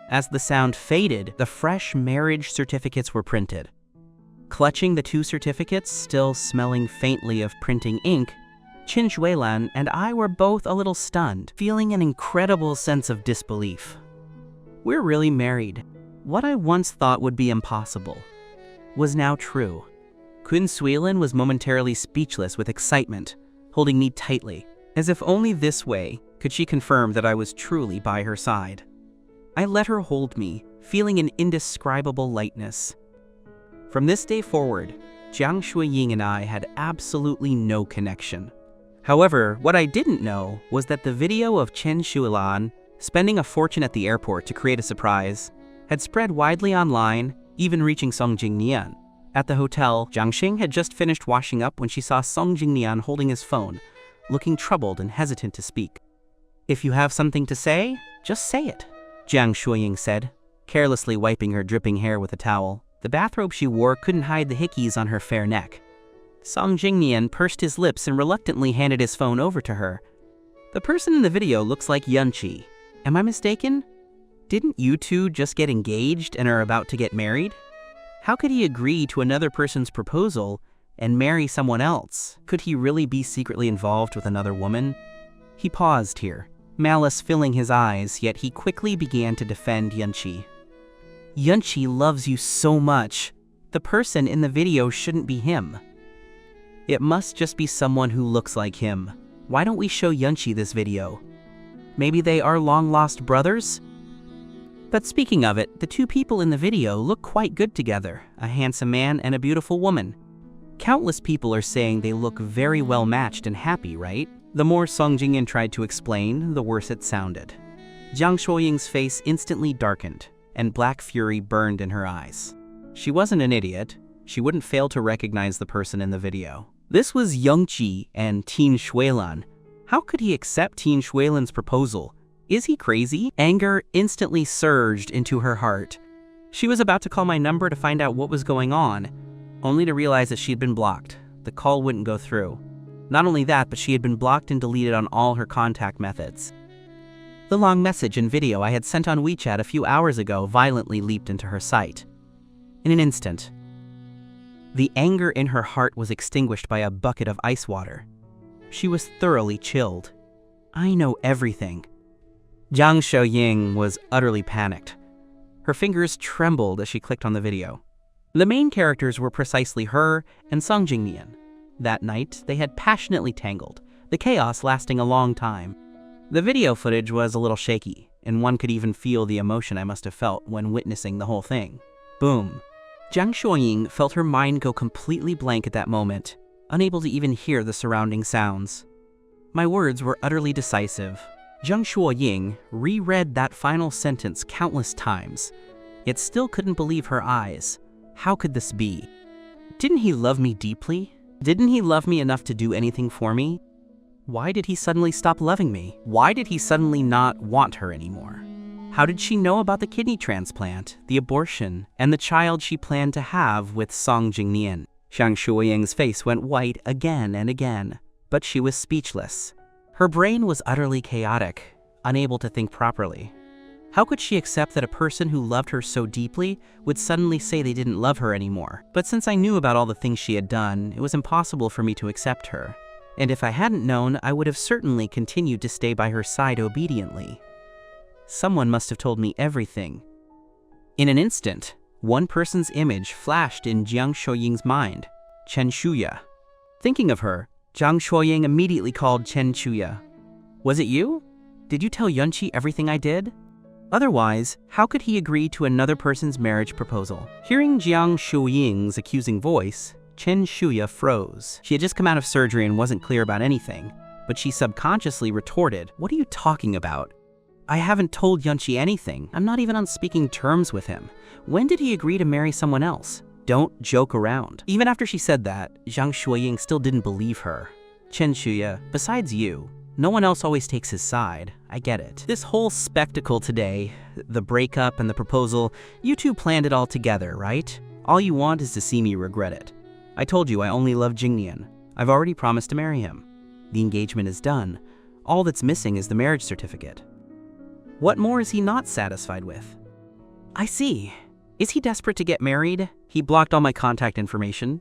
As the sound faded, the fresh marriage certificates were printed. Clutching the two certificates, still smelling faintly of printing ink, Qin Suelan and I were both a little stunned, feeling an incredible sense of disbelief. We're really married. What I once thought would be impossible was now true. Qin Suelan was momentarily speechless with excitement, holding me tightly, as if only this way could she confirm that I was truly by her side. I let her hold me, feeling an indescribable lightness. From this day forward, Jang Shuying and I had absolutely no connection. However, what I didn't know was that the video of Qin Suelan spending a fortune at the airport to create a surprise had spread widely online, even reaching Song Jingnian. At the hotel, Jang Shuying had just finished washing up when she saw Song Jingnian holding his phone, looking troubled and hesitant to speak. If you have something to say, just say it, Jang Shuying said, carelessly wiping her dripping hair with a towel. The bathrobe she wore couldn't hide the hickeys on her fair neck. Song Jingnian pursed his lips and reluctantly handed his phone over to her. The person in the video looks like Yunqi. Am I mistaken? Didn't you two just get engaged and are about to get married? How could he agree to another person's proposal and marry someone else? Could he really be secretly involved with another woman? He paused here, malice filling his eyes, yet he quickly began to defend Yunqi. Yunqi loves you so much. The person in the video shouldn't be him. It must just be someone who looks like him. Why don't we show Yunqi this video? Maybe they are long-lost brothers? But speaking of it, the two people in the video look quite good together, a handsome man and a beautiful woman. Countless people are saying they look very well matched and happy, right? The more Song Jingyan tried to explain, the worse it sounded. Jang Shuying's face instantly darkened, and black fury burned in her eyes. She wasn't an idiot. She wouldn't fail to recognize the person in the video. This was Yunqi and Tin Shuilan. How could he accept Tin Shuilan's proposal? Is he crazy? Anger instantly surged into her heart. She was about to call my number to find out what was going on, only to realize that she had been blocked. The call wouldn't go through. Not only that, but she had been blocked and deleted on all her contact methods. The long message and video I had sent on WeChat a few hours ago violently leaped into her sight. In an instant, the anger in her heart was extinguished by a bucket of ice water. She was thoroughly chilled. I know everything. Jang Shuying was utterly panicked. Her fingers trembled as she clicked on the video. The main characters were precisely her and Song Jingyan. That night, they had passionately tangled, the chaos lasting a long time. The video footage was a little shaky, and one could even feel the emotion I must have felt when witnessing the whole thing. Boom. Jang Shuying felt her mind go completely blank at that moment, unable to even hear the surrounding sounds. My words were utterly decisive. Jang Shuying reread that final sentence countless times, yet still couldn't believe her eyes. How could this be? Didn't he love me deeply? Didn't he love me enough to do anything for me? Why did he suddenly stop loving me? Why did he suddenly not want her anymore? How did she know about the kidney transplant, the abortion, and the child she planned to have with Song Jingyan? Jang Shuying's face went white again and again, but she was speechless. Her brain was utterly chaotic, unable to think properly. How could she accept that a person who loved her so deeply would suddenly say they didn't love her anymore? But since I knew about all the things she had done, it was impossible for me to accept her. And if I hadn't known, I would have certainly continued to stay by her side obediently. Someone must have told me everything. In an instant, one person's image flashed in Jang Shuying's mind, Chen Shuya. Thinking of her, Jang Shuying immediately called Chen Shuya. Was it you? Did you tell Yunqi everything I did? Otherwise, how could he agree to another person's marriage proposal? Hearing Jang Shuying's accusing voice, Chen Shuya froze. She had just come out of surgery and wasn't clear about anything, but she subconsciously retorted, "What are you talking about? I haven't told Yunqi anything. I'm not even on speaking terms with him. When did he agree to marry someone else? Don't joke around." Even after she said that, Jang Shuying still didn't believe her. Chen Shuya, besides you, no one else always takes his side. I get it. This whole spectacle today, the breakup and the proposal, you two planned it all together, right? All you want is to see me regret it. I told you I only love Jingyan. I've already promised to marry him. The engagement is done. All that's missing is the marriage certificate. What more is he not satisfied with? I see. Is he desperate to get married? He blocked all my contact information.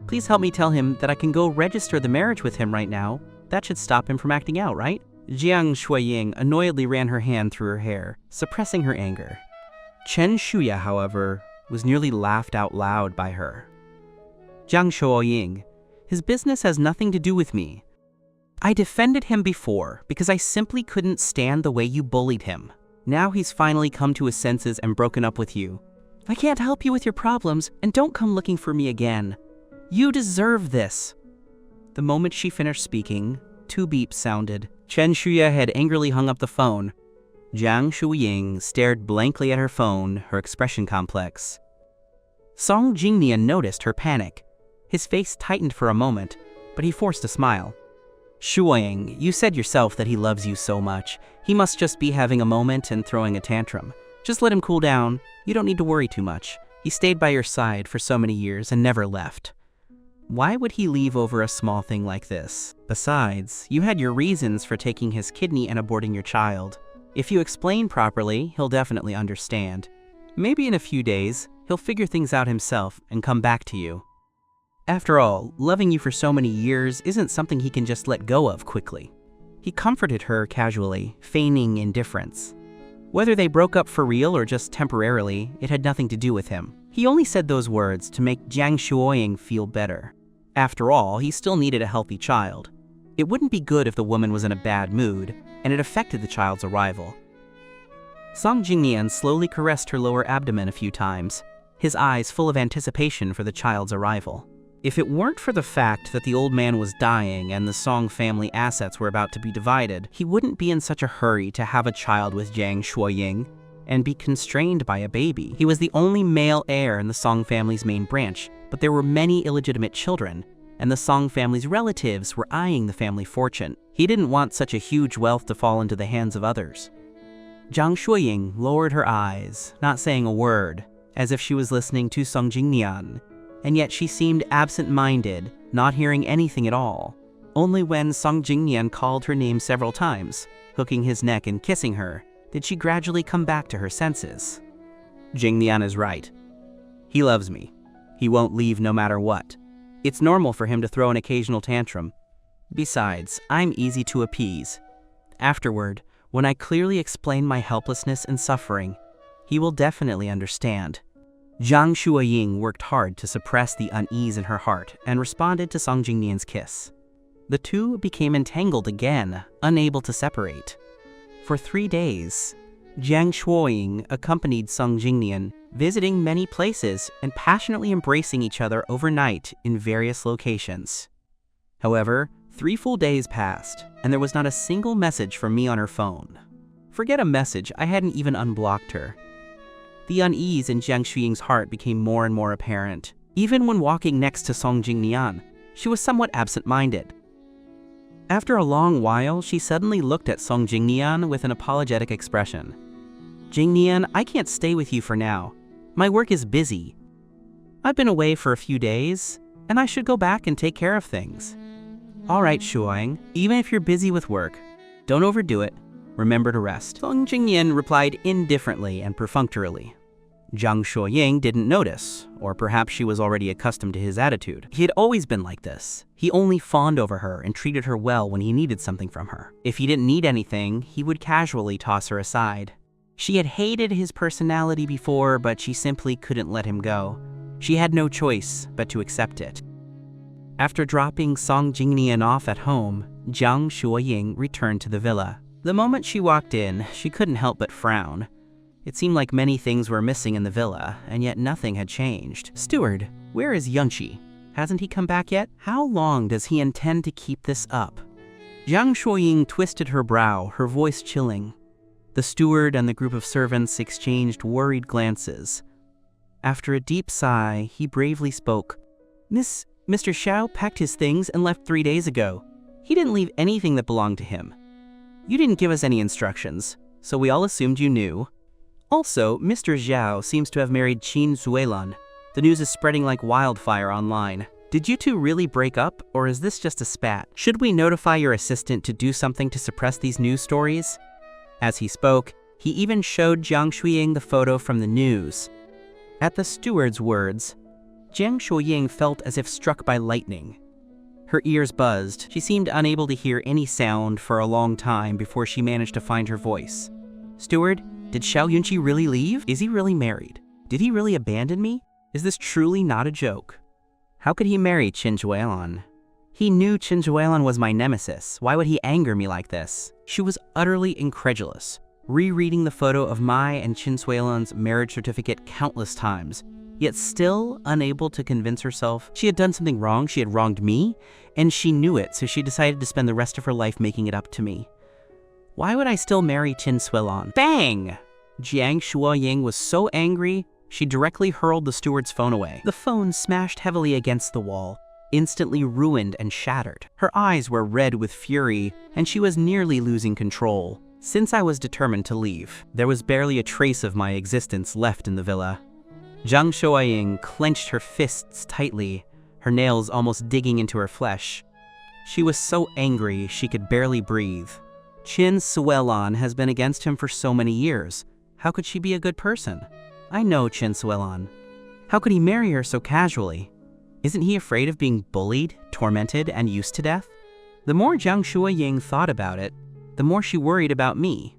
Please help me tell him that I can go register the marriage with him right now. That should stop him from acting out, right? Jang Shuying annoyedly ran her hand through her hair, suppressing her anger. Chen Shuya, however, was nearly laughed out loud by her. Jang Shuying, his business has nothing to do with me. I defended him before because I simply couldn't stand the way you bullied him. Now he's finally come to his senses and broken up with you. I can't help you with your problems, and don't come looking for me again. You deserve this. The moment she finished speaking, 2 beeps sounded. Chen Shuya had angrily hung up the phone. Jang Shuying stared blankly at her phone, her expression complex. Song Jingyan noticed her panic. His face tightened for a moment, but he forced a smile. Shuying, you said yourself that he loves you so much. He must just be having a moment and throwing a tantrum. Just let him cool down. You don't need to worry too much. He stayed by your side for so many years and never left. Why would he leave over a small thing like this? Besides, you had your reasons for taking his kidney and aborting your child. If you explain properly, he'll definitely understand. Maybe in a few days, he'll figure things out himself and come back to you. After all, loving you for so many years isn't something he can just let go of quickly. He comforted her casually, feigning indifference. Whether they broke up for real or just temporarily, it had nothing to do with him. He only said those words to make Jang Shuying feel better. After all, he still needed a healthy child. It wouldn't be good if the woman was in a bad mood, and it affected the child's arrival. Song Jingnian slowly caressed her lower abdomen a few times, his eyes full of anticipation for the child's arrival. If it weren't for the fact that the old man was dying and the Song family assets were about to be divided, he wouldn't be in such a hurry to have a child with Jang Shuying and be constrained by a baby. He was the only male heir in the Song family's main branch, but there were many illegitimate children, and the Song family's relatives were eyeing the family fortune. He didn't want such a huge wealth to fall into the hands of others. Jang Shuying lowered her eyes, not saying a word, as if she was listening to Song Jingnian, and yet she seemed absent-minded, not hearing anything at all. Only when Song Jingnian called her name several times, hooking his neck and kissing her, did she gradually come back to her senses. Jingnian is right. He loves me. He won't leave no matter what. It's normal for him to throw an occasional tantrum. Besides, I'm easy to appease. Afterward, when I clearly explain my helplessness and suffering, he will definitely understand. Jang Shuying worked hard to suppress the unease in her heart and responded to Song Jingnian's kiss. The two became entangled again, unable to separate. For 3 days, Jang Shuying accompanied Song Jingnian, visiting many places and passionately embracing each other overnight in various locations. However, 3 full days passed, and there was not a single message from me on her phone. Forget a message, I hadn't even unblocked her. The unease in Jang Shuying's heart became more and more apparent. Even when walking next to Song Jingnian, she was somewhat absent-minded. After a long while, she suddenly looked at Song Jingnian with an apologetic expression. "Jingnian, I can't stay with you for now. My work is busy. I've been away for a few days, and I should go back and take care of things." "All right, Shuying, even if you're busy with work, don't overdo it. Remember to rest." Song Jingnian replied indifferently and perfunctorily. Jang Shuying didn't notice, or perhaps she was already accustomed to his attitude. He had always been like this. He only fawned over her and treated her well when he needed something from her. If he didn't need anything, he would casually toss her aside. She had hated his personality before, but she simply couldn't let him go. She had no choice but to accept it. After dropping Song Jingnian off at home, Jang Shuying returned to the villa. The moment she walked in, she couldn't help but frown. It seemed like many things were missing in the villa, and yet nothing had changed. "Steward, where is Yunchi? Hasn't he come back yet? How long does he intend to keep this up?" Jang Shuying twisted her brow, her voice chilling. The steward and the group of servants exchanged worried glances. After a deep sigh, he bravely spoke. Mr. Xiao packed his things and left 3 days ago. He didn't leave anything that belonged to him. You didn't give us any instructions, so we all assumed you knew. Also, Mr. Zhao seems to have married Qin Zuelan. The news is spreading like wildfire online. Did you two really break up, or is this just a spat? Should we notify your assistant to do something to suppress these news stories? As he spoke, he even showed Jang Shuying the photo from the news. At the steward's words, Jang Shuying felt as if struck by lightning. Her ears buzzed. She seemed unable to hear any sound for a long time before she managed to find her voice. "Steward, did Xiao Yunqi really leave? Is he really married? Did he really abandon me? Is this truly not a joke? How could he marry Qin Zuelan? He knew Qin Zuelan was my nemesis. Why would he anger me like this?" She was utterly incredulous, rereading the photo of Mai and Qin Zuelan's marriage certificate countless times, yet still unable to convince herself she had done something wrong. She had wronged me, and she knew it, so she decided to spend the rest of her life making it up to me. Why would I still marry Qin Zuelan? Bang! Jang Shuying was so angry, she directly hurled the steward's phone away. The phone smashed heavily against the wall, instantly ruined and shattered. Her eyes were red with fury, and she was nearly losing control. Since I was determined to leave, there was barely a trace of my existence left in the villa. Jang Shuying clenched her fists tightly, her nails almost digging into her flesh. She was so angry she could barely breathe. Chin Suelon has been against him for so many years. How could she be a good person? I know Chin Suelon. How could he marry her so casually? Isn't he afraid of being bullied, tormented, and used to death? The more Jang Shuying thought about it, the more she worried about me.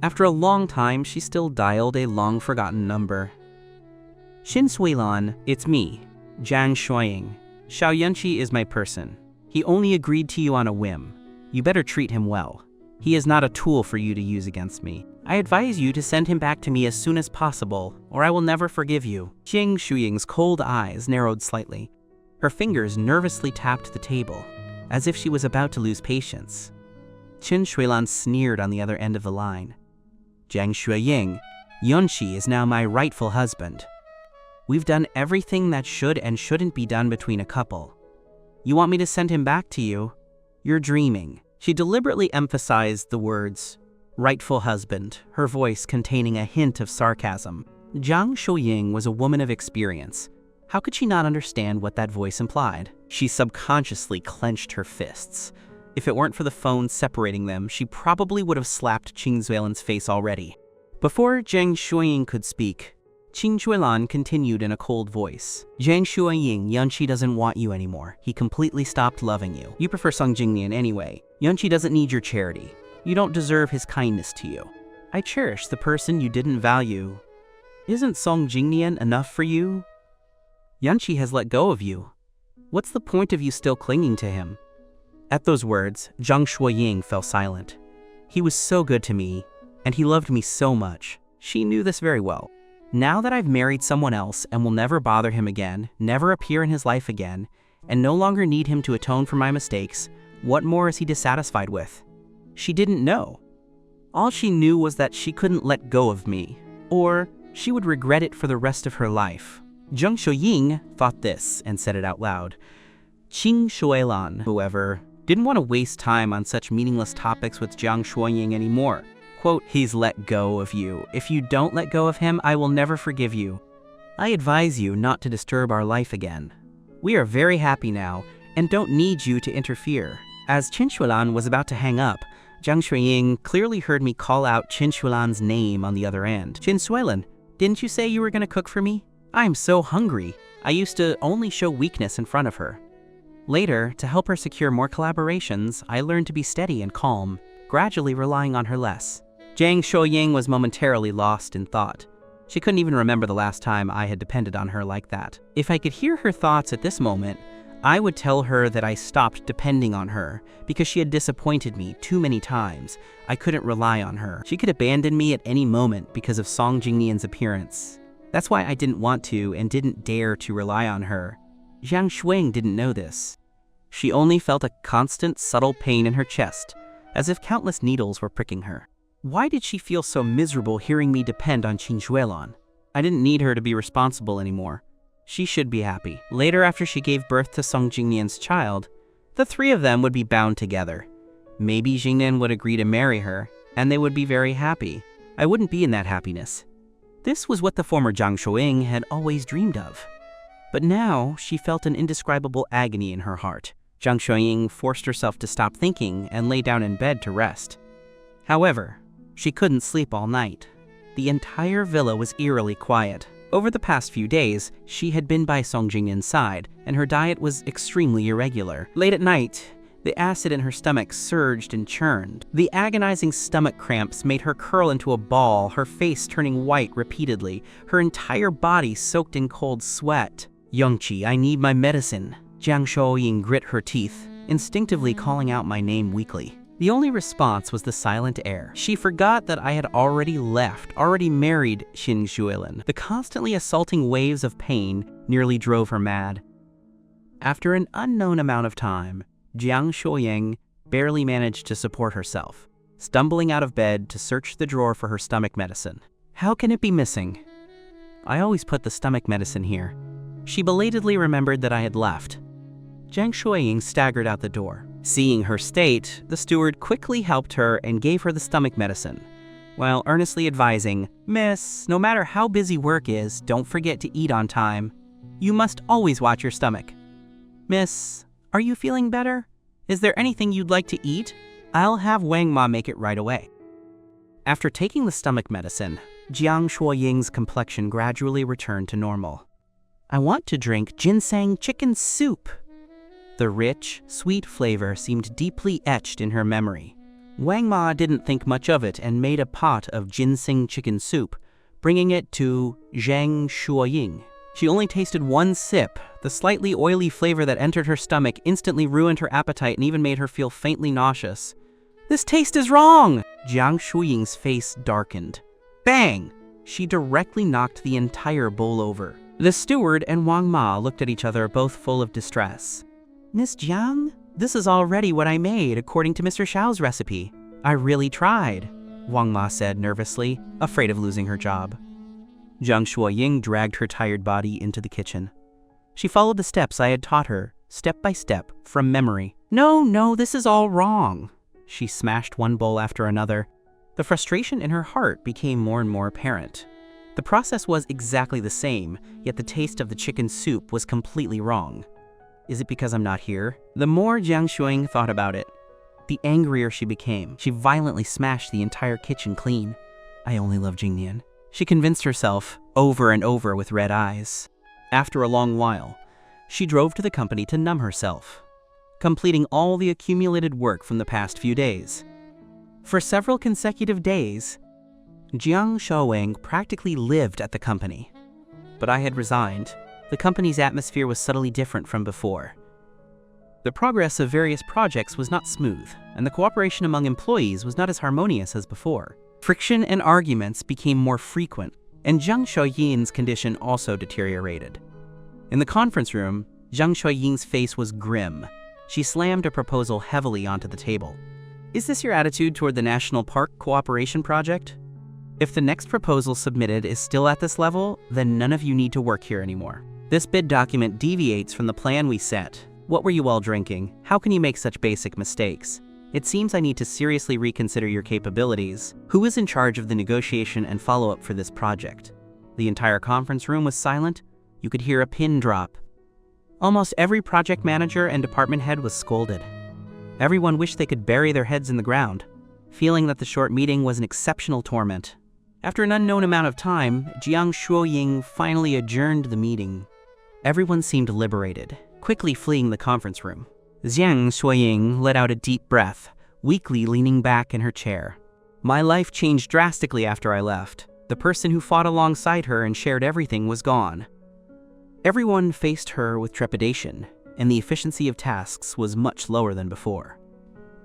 After a long time, she still dialed a long-forgotten number. Chin Suelon, it's me, Jang Shuying. Xiao Yunqi is my person. He only agreed to you on a whim. You better treat him well. He is not a tool for you to use against me. I advise you to send him back to me as soon as possible, or I will never forgive you. Jang Shuying's cold eyes narrowed slightly. Her fingers nervously tapped the table, as if she was about to lose patience. Chin Suelon sneered on the other end of the line. Jang Shuying, Yunqi is now my rightful husband. We've done everything that should and shouldn't be done between a couple. You want me to send him back to you? You're dreaming. She deliberately emphasized the words, rightful husband, her voice containing a hint of sarcasm. Jang Shuying was a woman of experience. How could she not understand what that voice implied? She subconsciously clenched her fists. If it weren't for the phone separating them, she probably would have slapped Qin Zuelan's face already. Before Jang Shuying could speak, Qin Zuelan continued in a cold voice. Jang Shuying, Yunqi doesn't want you anymore. He completely stopped loving you. You prefer Song Jingnian anyway. Yunqi doesn't need your charity. You don't deserve his kindness to you. I cherish the person you didn't value. Isn't Song Jingnian enough for you? Yunqi has let go of you. What's the point of you still clinging to him? At those words, Jang Shuying fell silent. He was so good to me, and he loved me so much. She knew this very well. Now that I've married someone else and will never bother him again, never appear in his life again, and no longer need him to atone for my mistakes, what more is he dissatisfied with? She didn't know. All she knew was that she couldn't let go of me, or she would regret it for the rest of her life. Jang Shuying thought this and said it out loud. Qin Suelan, however, didn't want to waste time on such meaningless topics with Jang Shuying anymore. Quote, he's let go of you. If you don't let go of him, I will never forgive you. I advise you not to disturb our life again. We are very happy now and don't need you to interfere. As Qin Suelan was about to hang up, Jang Shuying clearly heard me call out Qin Suelan's name on the other end. Qin Suelan, didn't you say you were going to cook for me? I'm so hungry. I used to only show weakness in front of her. Later, to help her secure more collaborations, I learned to be steady and calm, gradually relying on her less. Jang Shuying was momentarily lost in thought. She couldn't even remember the last time I had depended on her like that. If I could hear her thoughts at this moment, I would tell her that I stopped depending on her because she had disappointed me too many times. I couldn't rely on her. She could abandon me at any moment because of Song Jingnian's appearance. That's why I didn't want to and didn't dare to rely on her. Jang Shuying didn't know this. She only felt a constant, subtle pain in her chest, as if countless needles were pricking her. Why did she feel so miserable hearing me depend on Qin Suelan? I didn't need her to be responsible anymore. She should be happy. Later, after she gave birth to Song Jingnian's child, the three of them would be bound together. Maybe Jingnian would agree to marry her, and they would be very happy. I wouldn't be in that happiness. This was what the former Jang Shuying had always dreamed of. But now, she felt an indescribable agony in her heart. Jang Shuying forced herself to stop thinking and lay down in bed to rest. However, she couldn't sleep all night. The entire villa was eerily quiet. Over the past few days, she had been by Song Jingnian's side, and her diet was extremely irregular. Late at night, the acid in her stomach surged and churned. The agonizing stomach cramps made her curl into a ball, her face turning white repeatedly, her entire body soaked in cold sweat. Yunqi, I need my medicine. Jang Shuying grit her teeth, instinctively calling out my name weakly. The only response was the silent air. She forgot that I had already married Qin Zuelan. The constantly assaulting waves of pain nearly drove her mad. After an unknown amount of time, Jang Shuying barely managed to support herself, stumbling out of bed to search the drawer for her stomach medicine. How can it be missing? I always put the stomach medicine here. She belatedly remembered that I had left. Jang Shuying staggered out the door. Seeing her state, the steward quickly helped her and gave her the stomach medicine, while earnestly advising, Miss, no matter how busy work is, don't forget to eat on time. You must always watch your stomach. Miss, are you feeling better? Is there anything you'd like to eat? I'll have Wang Ma make it right away. After taking the stomach medicine, Jang Shuying's complexion gradually returned to normal. I want to drink ginseng chicken soup. The rich, sweet flavor seemed deeply etched in her memory. Wang Ma didn't think much of it and made a pot of ginseng chicken soup, bringing it to Jang Shuying. She only tasted one sip. The slightly oily flavor that entered her stomach instantly ruined her appetite and even made her feel faintly nauseous. This taste is wrong! Jang Shuying's face darkened. Bang! She directly knocked the entire bowl over. The steward and Wang Ma looked at each other, both full of distress. Miss Jiang, this is already what I made according to Mr. Xiao's recipe. I really tried, Wang Ma said nervously, afraid of losing her job. Jang Shuying dragged her tired body into the kitchen. She followed the steps I had taught her, step by step, from memory. No, this is all wrong. She smashed one bowl after another. The frustration in her heart became more and more apparent. The process was exactly the same, yet the taste of the chicken soup was completely wrong. Is it because I'm not here? The more Jang Shuying thought about it, the angrier she became. She violently smashed the entire kitchen clean. I only love Jingnian. She convinced herself over and over with red eyes. After a long while, she drove to the company to numb herself, completing all the accumulated work from the past few days. For several consecutive days, Jang Shuying practically lived at the company. But I had resigned. The company's atmosphere was subtly different from before. The progress of various projects was not smooth, and the cooperation among employees was not as harmonious as before. Friction and arguments became more frequent, and Jang Shuying's condition also deteriorated. In the conference room, Jang Shuying's face was grim. She slammed a proposal heavily onto the table. Is this your attitude toward the National Park Cooperation Project? If the next proposal submitted is still at this level, then none of you need to work here anymore. This bid document deviates from the plan we set. What were you all drinking? How can you make such basic mistakes? It seems I need to seriously reconsider your capabilities. Who is in charge of the negotiation and follow-up for this project? The entire conference room was silent. You could hear a pin drop. Almost every project manager and department head was scolded. Everyone wished they could bury their heads in the ground, feeling that the short meeting was an exceptional torment. After an unknown amount of time, Jang Shuying finally adjourned the meeting. Everyone seemed liberated, quickly fleeing the conference room. Jang Shuying let out a deep breath, weakly leaning back in her chair. My life changed drastically after I left. The person who fought alongside her and shared everything was gone. Everyone faced her with trepidation, and the efficiency of tasks was much lower than before.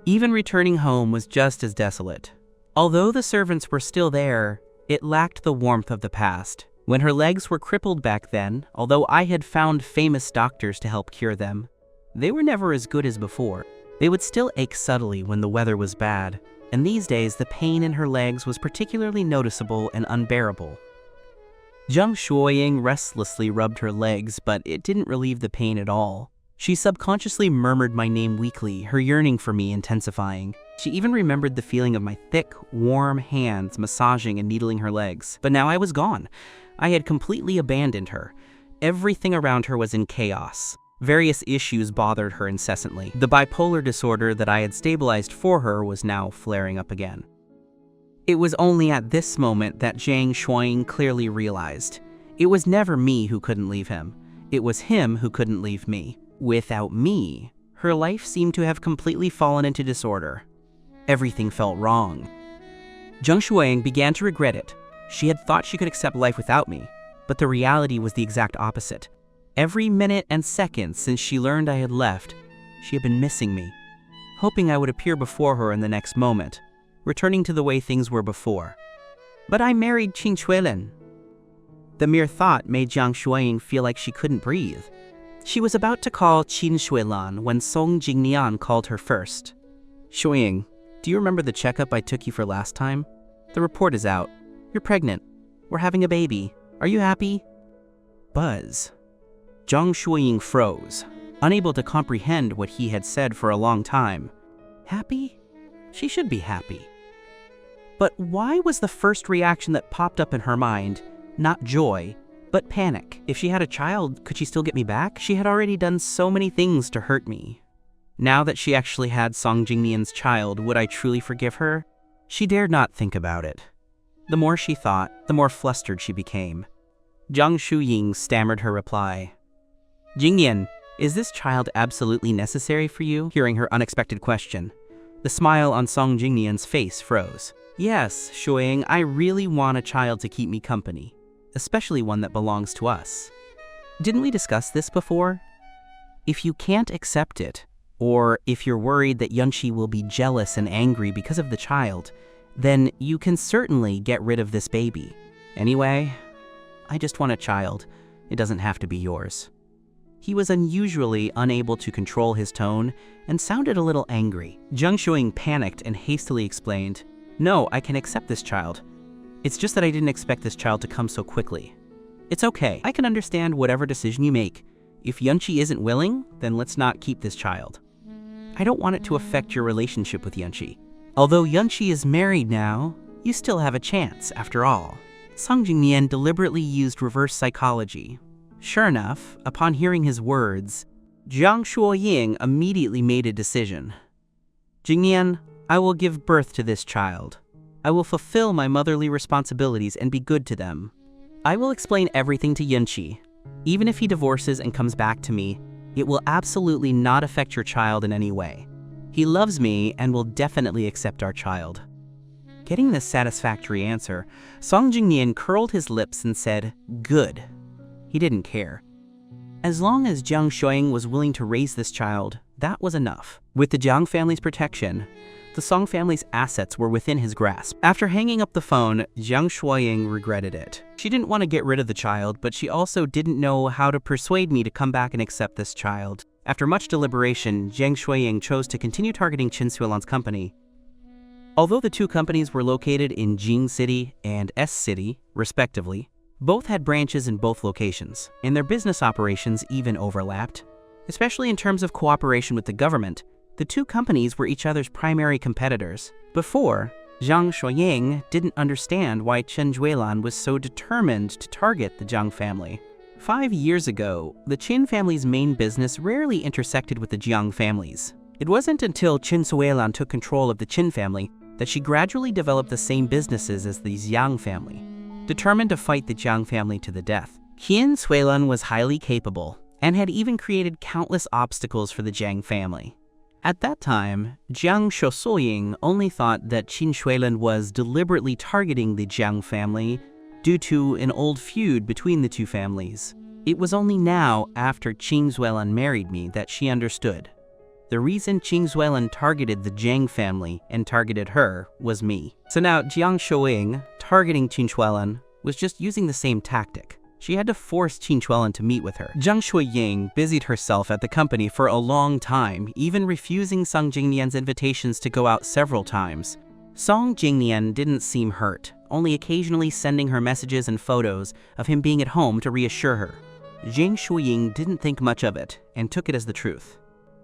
Even returning home was just as desolate. Although the servants were still there, it lacked the warmth of the past. When her legs were crippled back then, although I had found famous doctors to help cure them, they were never as good as before. They would still ache subtly when the weather was bad, and these days the pain in her legs was particularly noticeable and unbearable. Jang Shuying restlessly rubbed her legs, but it didn't relieve the pain at all. She subconsciously murmured my name weakly, her yearning for me intensifying. She even remembered the feeling of my thick, warm hands massaging and needling her legs. But now I was gone. I had completely abandoned her. Everything around her was in chaos. Various issues bothered her incessantly. The bipolar disorder that I had stabilized for her was now flaring up again. It was only at this moment that Jang Shuying clearly realized. It was never me who couldn't leave him. It was him who couldn't leave me. Without me, her life seemed to have completely fallen into disorder. Everything felt wrong. Jang Shuying began to regret it. She had thought she could accept life without me, but the reality was the exact opposite. Every minute and second since she learned I had left, she had been missing me, hoping I would appear before her in the next moment, returning to the way things were before. But I married Qin Shuilin. The mere thought made Jang Shuying feel like she couldn't breathe. She was about to call Qin Shuilan when Song Jingnian called her first. Shuying, do you remember the checkup I took you for last time? The report is out. You're pregnant. We're having a baby. Are you happy? Buzz. Jang Shuying froze, unable to comprehend what he had said for a long time. Happy? She should be happy. But why was the first reaction that popped up in her mind not joy, But panic. If she had a child, could she still get me back? She had already done so many things to hurt me. Now that she actually had Song Jingnian's child, would I truly forgive her? She dared not think about it. The more she thought, the more flustered she became. Jang Shuying stammered her reply. Jingnian, is this child absolutely necessary for you? Hearing her unexpected question, the smile on Song Jingnian's face froze. Yes, Shuying, I really want a child to keep me company, especially one that belongs to us. Didn't we discuss this before? If you can't accept it, or if you're worried that Yunchi will be jealous and angry because of the child, then you can certainly get rid of this baby. Anyway, I just want a child. It doesn't have to be yours. He was unusually unable to control his tone and sounded a little angry. Jang Shuying panicked and hastily explained, No, I can accept this child. It's just that I didn't expect this child to come so quickly. It's okay. I can understand whatever decision you make. If Yunchi isn't willing, then let's not keep this child. I don't want it to affect your relationship with Yunchi. Although Yunchi is married now, you still have a chance, after all. Song Jingnian deliberately used reverse psychology. Sure enough, upon hearing his words, Jang Shuying immediately made a decision. Jingnian, I will give birth to this child. I will fulfill my motherly responsibilities and be good to them. I will explain everything to Yunchi. Even if he divorces and comes back to me, it will absolutely not affect your child in any way. He loves me and will definitely accept our child. Getting this satisfactory answer, Song Jingnian curled his lips and said, Good. He didn't care. As long as Jang Shuying was willing to raise this child, that was enough. With the Jiang family's protection, the Song family's assets were within his grasp. After hanging up the phone, Jang Shuying regretted it. She didn't want to get rid of the child, but she also didn't know how to persuade me to come back and accept this child. After much deliberation, Jang Shuying chose to continue targeting Qin Suilan's company. Although the two companies were located in Jing City and S City, respectively, both had branches in both locations, and their business operations even overlapped. Especially in terms of cooperation with the government, the two companies were each other's primary competitors. Before, Jang Shuying didn't understand why Qin Suilan was so determined to target the Jiang family. 5 years ago, the Qin family's main business rarely intersected with the Jiang family's. It wasn't until Qin Suilan took control of the Qin family that she gradually developed the same businesses as the Jiang family. Determined to fight the Jiang family to the death, Qin Suilan was highly capable and had even created countless obstacles for the Jiang family. At that time, Jang Shuying only thought that Qin Suilan was deliberately targeting the Jiang family due to an old feud between the two families. It was only now, after Qin Suilan married me, that she understood. The reason Qin Suilan targeted the Jiang family and targeted her was me. So now Jang Shuying, targeting Qin Suilan, was just using the same tactic. She had to force Qin Suilan to meet with her. Jang Shuying busied herself at the company for a long time, even refusing Song Jingnian's invitations to go out several times. Song Jingnian didn't seem hurt, only occasionally sending her messages and photos of him being at home to reassure her. Jang Shuying didn't think much of it and took it as the truth.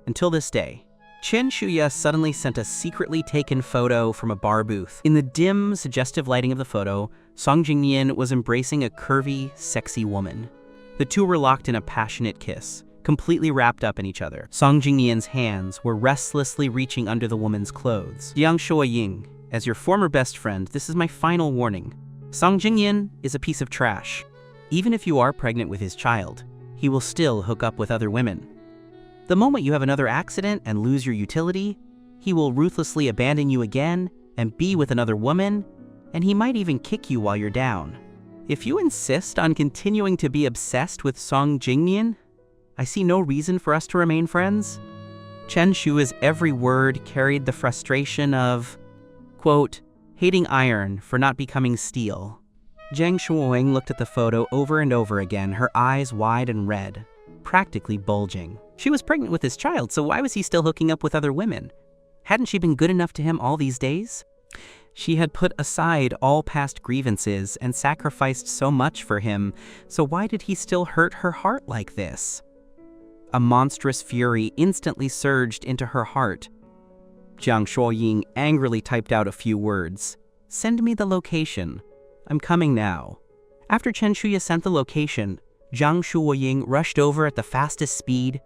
Until this day, Chen Shuya suddenly sent a secretly taken photo from a bar booth. In the dim, suggestive lighting of the photo, Song Jingnian was embracing a curvy, sexy woman. The two were locked in a passionate kiss, completely wrapped up in each other. Song Jingnian's hands were restlessly reaching under the woman's clothes. Jang Shuying, as your former best friend, this is my final warning. Song Jingnian is a piece of trash. Even if you are pregnant with his child, he will still hook up with other women. The moment you have another accident and lose your utility, he will ruthlessly abandon you again and be with another woman, and he might even kick you while you're down. If you insist on continuing to be obsessed with Song Jingnian, I see no reason for us to remain friends. Chen Shu's every word carried the frustration of, quote, hating iron for not becoming steel. Jang Shuying looked at the photo over and over again, her eyes wide and red, practically bulging. She was pregnant with his child, so why was he still hooking up with other women? Hadn't she been good enough to him all these days? She had put aside all past grievances and sacrificed so much for him, so why did he still hurt her heart like this? A monstrous fury instantly surged into her heart. Jang Shuying angrily typed out a few words. Send me the location. I'm coming now. After Chen Shuya sent the location, Jang Shuying rushed over at the fastest speed.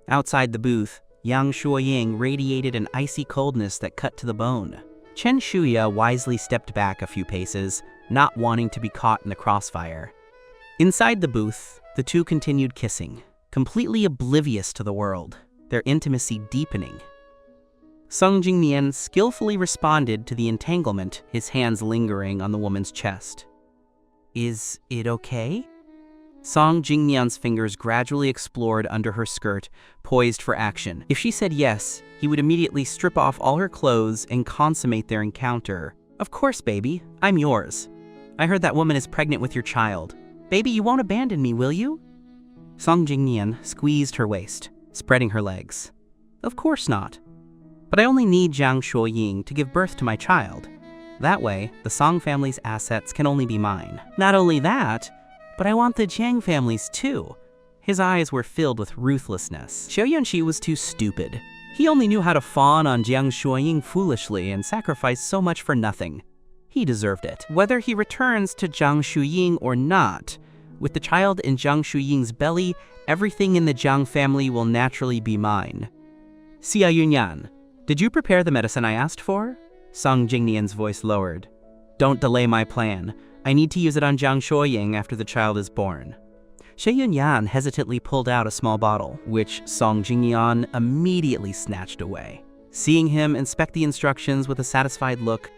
Outside the booth, Jang Shuying radiated an icy coldness that cut to the bone. Chen Shuya wisely stepped back a few paces, not wanting to be caught in the crossfire. Inside the booth, the two continued kissing, completely oblivious to the world, their intimacy deepening. Song Jingnian skillfully responded to the entanglement, his hands lingering on the woman's chest. "Is it okay?" Song Jingnian's fingers gradually explored under her skirt, poised for action. If she said yes, he would immediately strip off all her clothes and consummate their encounter. "Of course, baby. I'm yours. I heard that woman is pregnant with your child. Baby, you won't abandon me, will you?" Song Jingnian squeezed her waist, spreading her legs. "Of course not. But I only need Jang Shuying to give birth to my child. That way, the Song family's assets can only be mine. Not only that, but I want the Jiang family's too." His eyes were filled with ruthlessness. Xiao Yunqi was too stupid. He only knew how to fawn on Jang Shuying foolishly and sacrifice so much for nothing. He deserved it. Whether he returns to Jang Shuying or not, with the child in Jang Shuying's belly, everything in the Jiang family will naturally be mine. "Xia Yunyan, did you prepare the medicine I asked for?" Song Jingnian's voice lowered. "Don't delay my plan. I need to use it on Jang Shuying after the child is born." Xie Yunyan hesitantly pulled out a small bottle, which Song Jingnian immediately snatched away. Seeing him inspect the instructions with a satisfied look,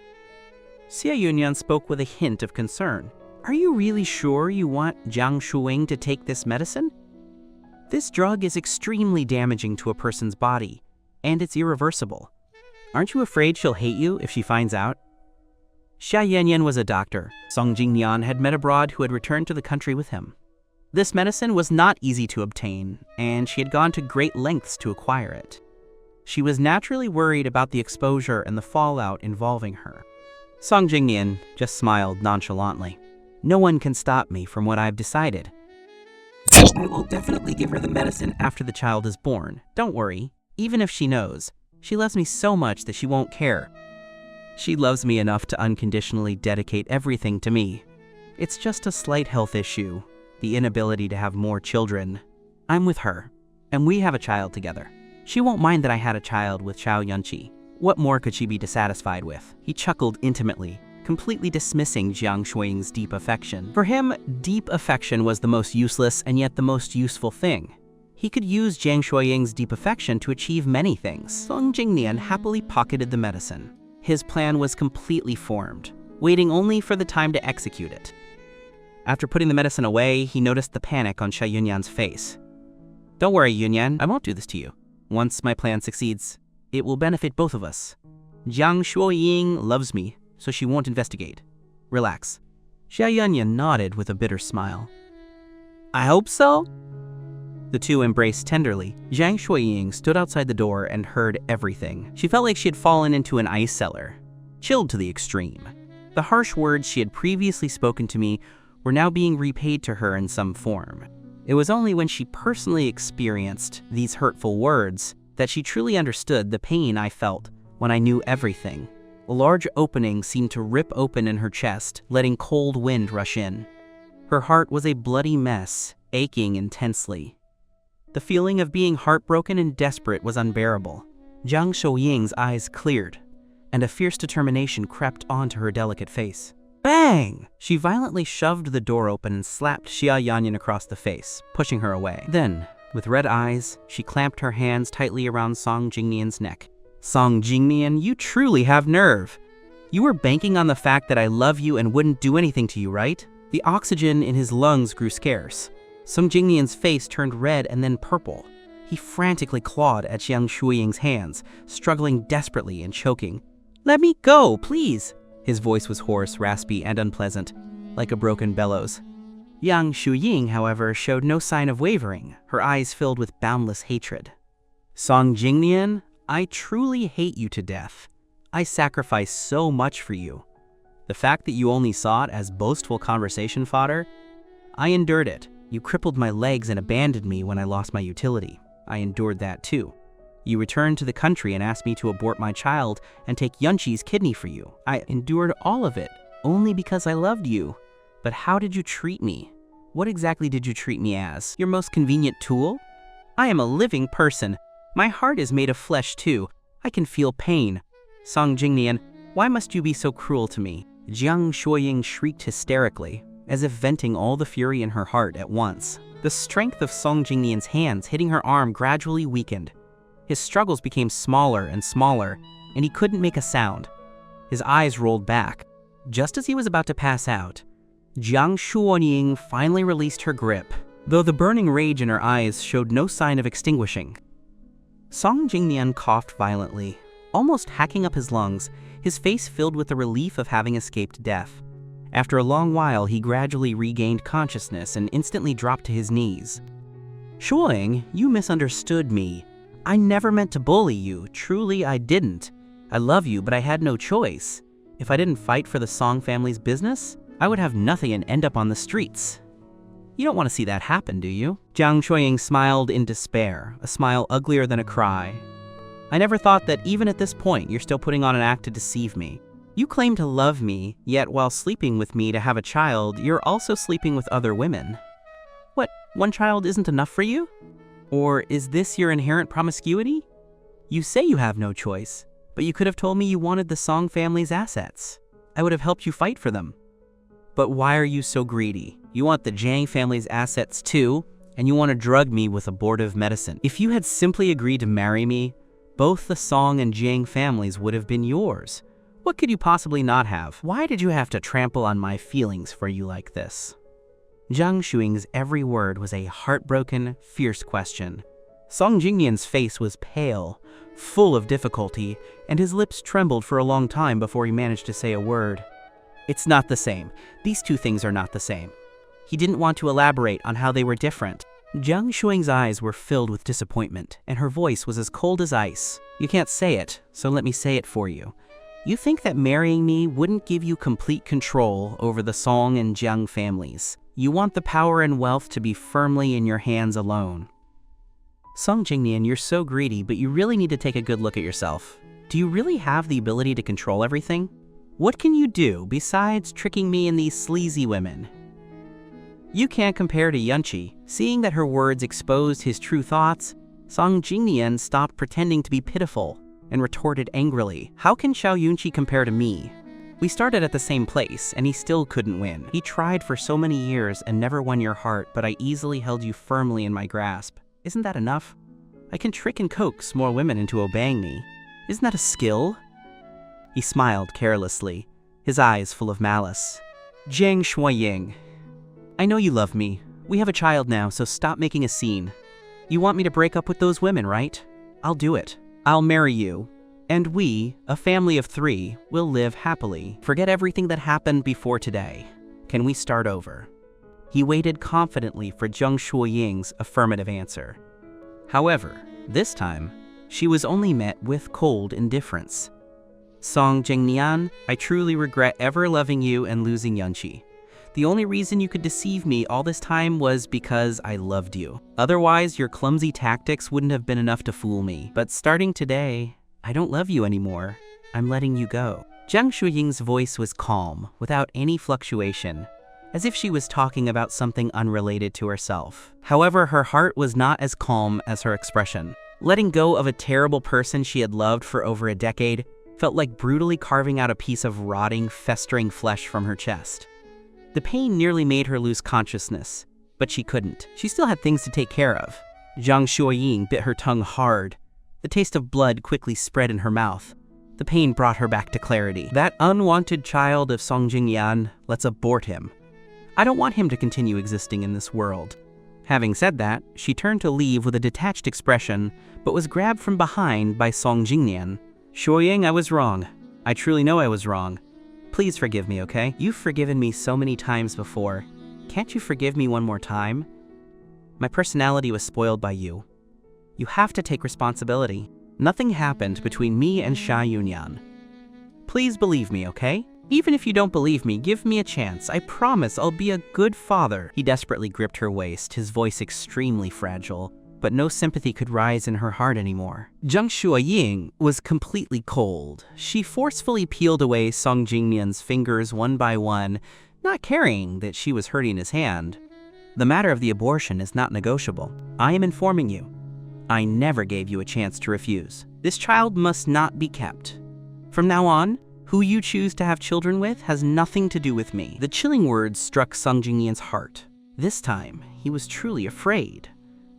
Xie Yunyan spoke with a hint of concern. "Are you really sure you want Jang Shuying to take this medicine? This drug is extremely damaging to a person's body, and it's irreversible. Aren't you afraid she'll hate you if she finds out?" Xia Yanyan was a doctor Song Jingnian had met abroad who had returned to the country with him. This medicine was not easy to obtain, and she had gone to great lengths to acquire it. She was naturally worried about the exposure and the fallout involving her. Song Jingnian just smiled nonchalantly. "No one can stop me from what I've decided. I will definitely give her the medicine after the child is born. Don't worry, even if she knows. She loves me so much that she won't care. She loves me enough to unconditionally dedicate everything to me. It's just a slight health issue, the inability to have more children. I'm with her, and we have a child together. She won't mind that I had a child with Xiao Yunqi. What more could she be dissatisfied with?" He chuckled intimately, completely dismissing Jang Shuying's deep affection. For him, deep affection was the most useless and yet the most useful thing. He could use Jang Shuying's deep affection to achieve many things. Song Jingnian happily pocketed the medicine. His plan was completely formed, waiting only for the time to execute it. After putting the medicine away, he noticed the panic on Xia Yunyan's face. "Don't worry, Yunyan, I won't do this to you. Once my plan succeeds, it will benefit both of us. Jang Shuying loves me, so she won't investigate. Relax." Xia Yunyan nodded with a bitter smile. "I hope so." The two embraced tenderly. Jang Shuying stood outside the door and heard everything. She felt like she had fallen into an ice cellar, chilled to the extreme. The harsh words she had previously spoken to me were now being repaid to her in some form. It was only when she personally experienced these hurtful words that she truly understood the pain I felt when I knew everything. A large opening seemed to rip open in her chest, letting cold wind rush in. Her heart was a bloody mess, aching intensely. The feeling of being heartbroken and desperate was unbearable. Jang Shuying's eyes cleared, and a fierce determination crept onto her delicate face. Bang! She violently shoved the door open and slapped Xia Yanyan across the face, pushing her away. Then, with red eyes, she clamped her hands tightly around Song Jingnian's neck. "Song Jingnian, you truly have nerve. You were banking on the fact that I love you and wouldn't do anything to you, right?" The oxygen in his lungs grew scarce. Song Jingnian's face turned red and then purple. He frantically clawed at Jang Shuying's hands, struggling desperately and choking. "Let me go, please!" His voice was hoarse, raspy, and unpleasant, like a broken bellows. Jang Shuying, however, showed no sign of wavering, her eyes filled with boundless hatred. "Song Jingnian, I truly hate you to death. I sacrificed so much for you. The fact that you only saw it as boastful conversation fodder, I endured it. You crippled my legs and abandoned me when I lost my utility. I endured that too. You returned to the country and asked me to abort my child and take Yunqi's kidney for you. I endured all of it, only because I loved you. But how did you treat me? What exactly did you treat me as? Your most convenient tool? I am a living person. My heart is made of flesh too. I can feel pain. Song Jingnian, why must you be so cruel to me? Jang Shuying shrieked hysterically, as if venting all the fury in her heart at once. The strength of Song Jingnian's hands hitting her arm gradually weakened. His struggles became smaller and smaller, and he couldn't make a sound. His eyes rolled back. Just as he was about to pass out, Jang Shuying finally released her grip, though the burning rage in her eyes showed no sign of extinguishing. Song Jingnian coughed violently, almost hacking up his lungs, his face filled with the relief of having escaped death. After a long while, he gradually regained consciousness and instantly dropped to his knees. Shuying, you misunderstood me. I never meant to bully you. Truly, I didn't. I love you, but I had no choice. If I didn't fight for the Song family's business, I would have nothing and end up on the streets. You don't want to see that happen, do you? Jang Shuying smiled in despair, a smile uglier than a cry. I never thought that even at this point you're still putting on an act to deceive me. You claim to love me, yet while sleeping with me to have a child, you're also sleeping with other women. What, one child isn't enough for you? Or is this your inherent promiscuity? You say you have no choice, but you could have told me you wanted the Song family's assets. I would have helped you fight for them. But why are you so greedy? You want the Jang family's assets too, and you want to drug me with abortive medicine. If you had simply agreed to marry me, both the Song and Jang families would have been yours. What could you possibly not have? Why did you have to trample on my feelings for you like this? Jang Shuying's every word was a heartbroken, fierce question. Song Jingnian's face was pale, full of difficulty, and his lips trembled for a long time before he managed to say a word. It's not the same. These two things are not the same. He didn't want to elaborate on how they were different. Jang Shuying's eyes were filled with disappointment, and her voice was as cold as ice. You can't say it, so let me say it for you. You think that marrying me wouldn't give you complete control over the Song and Jang families. You want the power and wealth to be firmly in your hands alone. Song Jingnian, you're so greedy, but you really need to take a good look at yourself. Do you really have the ability to control everything? What can you do besides tricking me and these sleazy women? You can't compare to Yunchi. Seeing that her words exposed his true thoughts, Song Jingnian stopped pretending to be pitiful and retorted angrily, how can Xiao Yunqi compare to me? We started at the same place, and he still couldn't win. He tried for so many years and never won your heart, but I easily held you firmly in my grasp. Isn't that enough? I can trick and coax more women into obeying me. Isn't that a skill? He smiled carelessly, his eyes full of malice. Jang Shuying, I know you love me. We have a child now, so stop making a scene. You want me to break up with those women, right? I'll do it. I'll marry you. And we, a family of 3, will live happily. Forget everything that happened before today. Can we start over? He waited confidently for Jang Shuying's affirmative answer. However, this time, she was only met with cold indifference. Song Jingnian, I truly regret ever loving you and losing Yunqi. The only reason you could deceive me all this time was because I loved you. Otherwise, your clumsy tactics wouldn't have been enough to fool me. But starting today, I don't love you anymore. I'm letting you go. Jang Shuying's voice was calm, without any fluctuation, as if she was talking about something unrelated to herself. However, her heart was not as calm as her expression. Letting go of a terrible person she had loved for over a decade felt like brutally carving out a piece of rotting, festering flesh from her chest. The pain nearly made her lose consciousness, but she couldn't. She still had things to take care of. Jang Shuying bit her tongue hard. The taste of blood quickly spread in her mouth. The pain brought her back to clarity. That unwanted child of Song Jingnian, let's abort him. I don't want him to continue existing in this world. Having said that, she turned to leave with a detached expression, but was grabbed from behind by Song Jingnian. Shuying, I was wrong. I truly know I was wrong. Please forgive me, okay? You've forgiven me so many times before. Can't you forgive me one more time? My personality was spoiled by you. You have to take responsibility. Nothing happened between me and Xia Yunyan. Please believe me, okay? Even if you don't believe me, give me a chance. I promise I'll be a good father. He desperately gripped her waist, his voice extremely fragile, but no sympathy could rise in her heart anymore. Jang Shuying was completely cold. She forcefully peeled away Song Jingnian's fingers one by one, not caring that she was hurting his hand. The matter of the abortion is not negotiable. I am informing you. I never gave you a chance to refuse. This child must not be kept. From now on, who you choose to have children with has nothing to do with me. The chilling words struck Song Jingyan's heart. This time, he was truly afraid.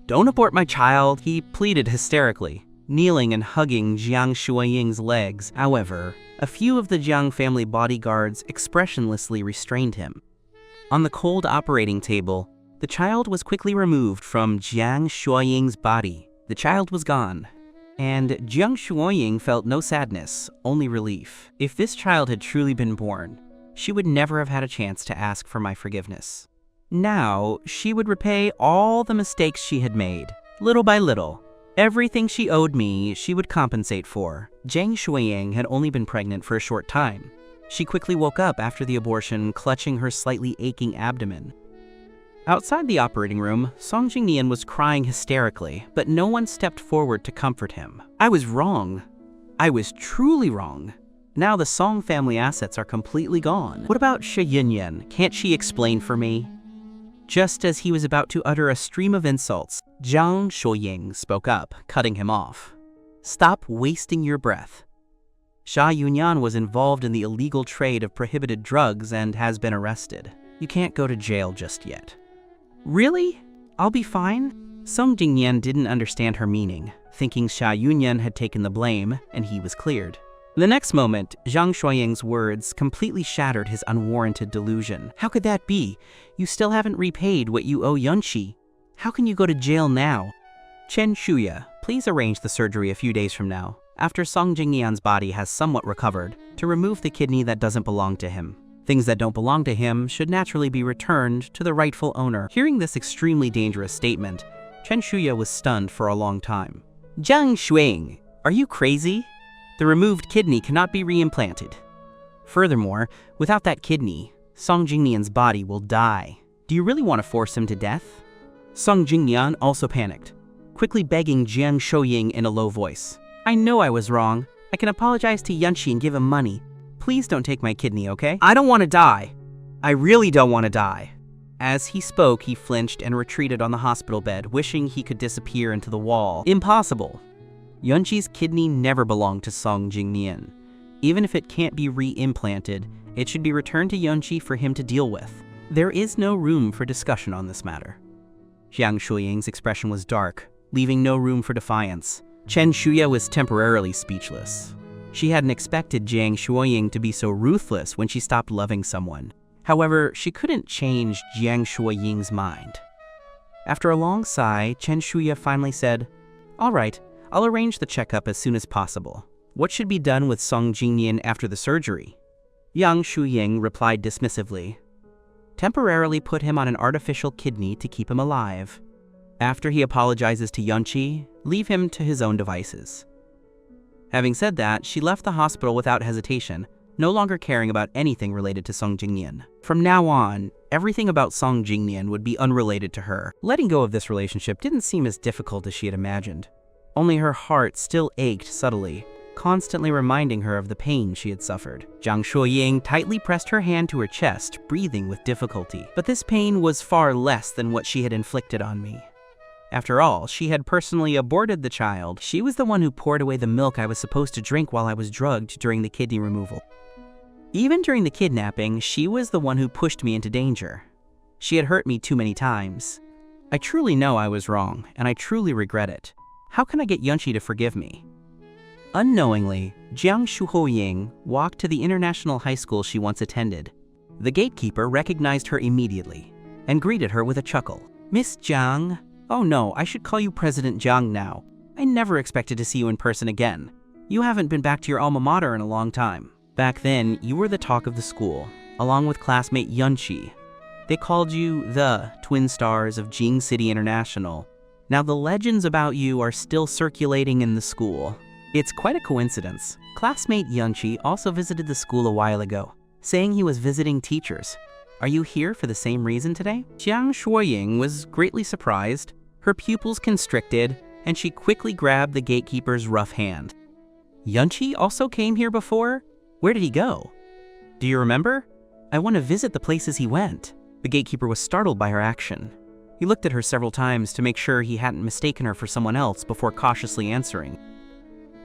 Don't abort my child, he pleaded hysterically, kneeling and hugging Jang Shuying's legs. However, a few of the Jiang family bodyguards expressionlessly restrained him. On the cold operating table, the child was quickly removed from Jang Shuying's body. The child was gone, and Jang Shuying felt no sadness, only relief. If this child had truly been born, she would never have had a chance to ask for my forgiveness. Now, she would repay all the mistakes she had made, little by little. Everything she owed me, she would compensate for. Jang Shuying had only been pregnant for a short time. She quickly woke up after the abortion, clutching her slightly aching abdomen. Outside the operating room, Song Jingyan was crying hysterically, but no one stepped forward to comfort him. I was wrong. I was truly wrong. Now the Song family assets are completely gone. What about Shuyinyan? Can't she explain for me? Just as he was about to utter a stream of insults, Jang Shuying spoke up, cutting him off. Stop wasting your breath. Sha Yunyan was involved in the illegal trade of prohibited drugs and has been arrested. You can't go to jail just yet. Really? I'll be fine? Song Jingyan didn't understand her meaning, thinking Sha Yunyan had taken the blame and he was cleared. The next moment, Jang Shuying's words completely shattered his unwarranted delusion. How could that be? You still haven't repaid what you owe Yunqi. How can you go to jail now? Chen Shuya, please arrange the surgery a few days from now, after Song Jingyan's body has somewhat recovered, to remove the kidney that doesn't belong to him. Things that don't belong to him should naturally be returned to the rightful owner. Hearing this extremely dangerous statement, Chen Shuya was stunned for a long time. Jang Shuying, are you crazy? The removed kidney cannot be reimplanted. Furthermore, without that kidney, Song Jingyan's body will die. Do you really want to force him to death? Song Jingyan also panicked, quickly begging Jang Shuying in a low voice. I know I was wrong. I can apologize to Yunqi and give him money. Please don't take my kidney, okay? I don't want to die. I really don't want to die. As he spoke, he flinched and retreated on the hospital bed, wishing he could disappear into the wall. Impossible. Yunqi's kidney never belonged to Song Jingyan. Even if it can't be reimplanted, it should be returned to Yunqi for him to deal with. There is no room for discussion on this matter. Jang Shuying's expression was dark, leaving no room for defiance. Chen Shuya was temporarily speechless. She hadn't expected Jang Shuying to be so ruthless when she stopped loving someone. However, she couldn't change Jang Shuying's mind. After a long sigh, Chen Shuya finally said, All right, I'll arrange the checkup as soon as possible. What should be done with Song Jingyan after the surgery? Jang Shuying replied dismissively. Temporarily put him on an artificial kidney to keep him alive. After he apologizes to Yunqi, leave him to his own devices. Having said that, she left the hospital without hesitation, no longer caring about anything related to Song Jingyan. From now on, everything about Song Jingyan would be unrelated to her. Letting go of this relationship didn't seem as difficult as she had imagined. Only her heart still ached subtly, constantly reminding her of the pain she had suffered. Jang Shuying tightly pressed her hand to her chest, breathing with difficulty. But this pain was far less than what she had inflicted on me. After all, she had personally aborted the child. She was the one who poured away the milk I was supposed to drink while I was drugged during the kidney removal. Even during the kidnapping, she was the one who pushed me into danger. She had hurt me too many times. I truly know I was wrong, and I truly regret it. How can I get Yunqi to forgive me? Unknowingly, Jang Shuying walked to the international high school she once attended. The gatekeeper recognized her immediately and greeted her with a chuckle. Miss Jang? Oh no, I should call you President Jang now. I never expected to see you in person again. You haven't been back to your alma mater in a long time. Back then, you were the talk of the school, along with classmate Yunqi. They called you the Twin Stars of Jing City International. Now the legends about you are still circulating in the school. It's quite a coincidence. Classmate Yunqi also visited the school a while ago, saying he was visiting teachers. Are you here for the same reason today? Jang Shuying was greatly surprised. Her pupils constricted, and she quickly grabbed the gatekeeper's rough hand. Yunqi also came here before? Where did he go? Do you remember? I want to visit the places he went." The gatekeeper was startled by her action. He looked at her several times to make sure he hadn't mistaken her for someone else before cautiously answering.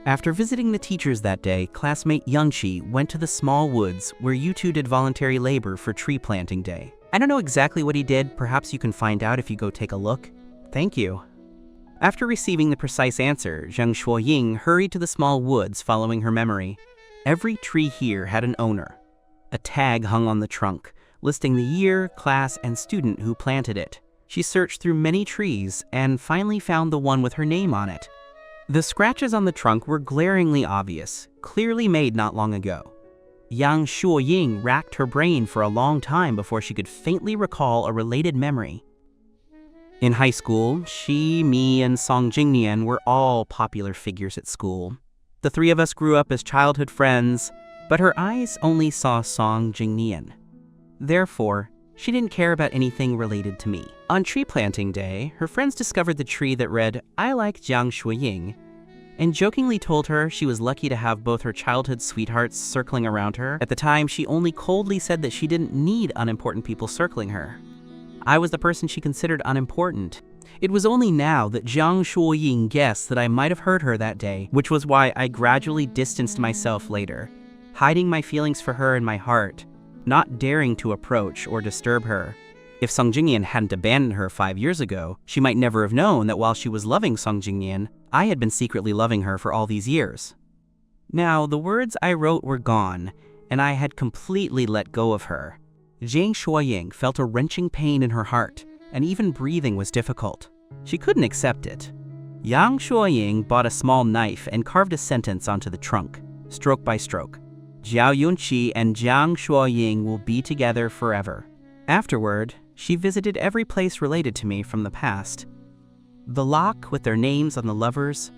After visiting the teachers that day, classmate Yunchi went to the small woods where you two did voluntary labor for tree planting day. I don't know exactly what he did, perhaps you can find out if you go take a look. Thank you. After receiving the precise answer, Jang Shuying hurried to the small woods following her memory. Every tree here had an owner. A tag hung on the trunk, listing the year, class, and student who planted it. She searched through many trees and finally found the one with her name on it. The scratches on the trunk were glaringly obvious, clearly made not long ago. Jang Shuying racked her brain for a long time before she could faintly recall a related memory. In high school, she, me, and Song Jingnian were all popular figures at school. The three of us grew up as childhood friends, but her eyes only saw Song Jingnian. Therefore, she didn't care about anything related to me. On tree planting day, her friends discovered the tree that read, "I like Jang Shuying," and jokingly told her she was lucky to have both her childhood sweethearts circling around her. At the time, she only coldly said that she didn't need unimportant people circling her. I was the person she considered unimportant. It was only now that Jang Shuying guessed that I might have hurt her that day, which was why I gradually distanced myself later, hiding my feelings for her in my heart, not daring to approach or disturb her. If Song Jingnian hadn't abandoned her 5 years ago, she might never have known that while she was loving Song Jingnian, I had been secretly loving her for all these years. Now, the words I wrote were gone, and I had completely let go of her. Jang Shuying felt a wrenching pain in her heart, and even breathing was difficult. She couldn't accept it. Jang Shuying bought a small knife and carved a sentence onto the trunk, stroke by stroke. Jiao Yunqi and Jang Shuying will be together forever. Afterward, she visited every place related to me from the past. The lock with their names on the lovers,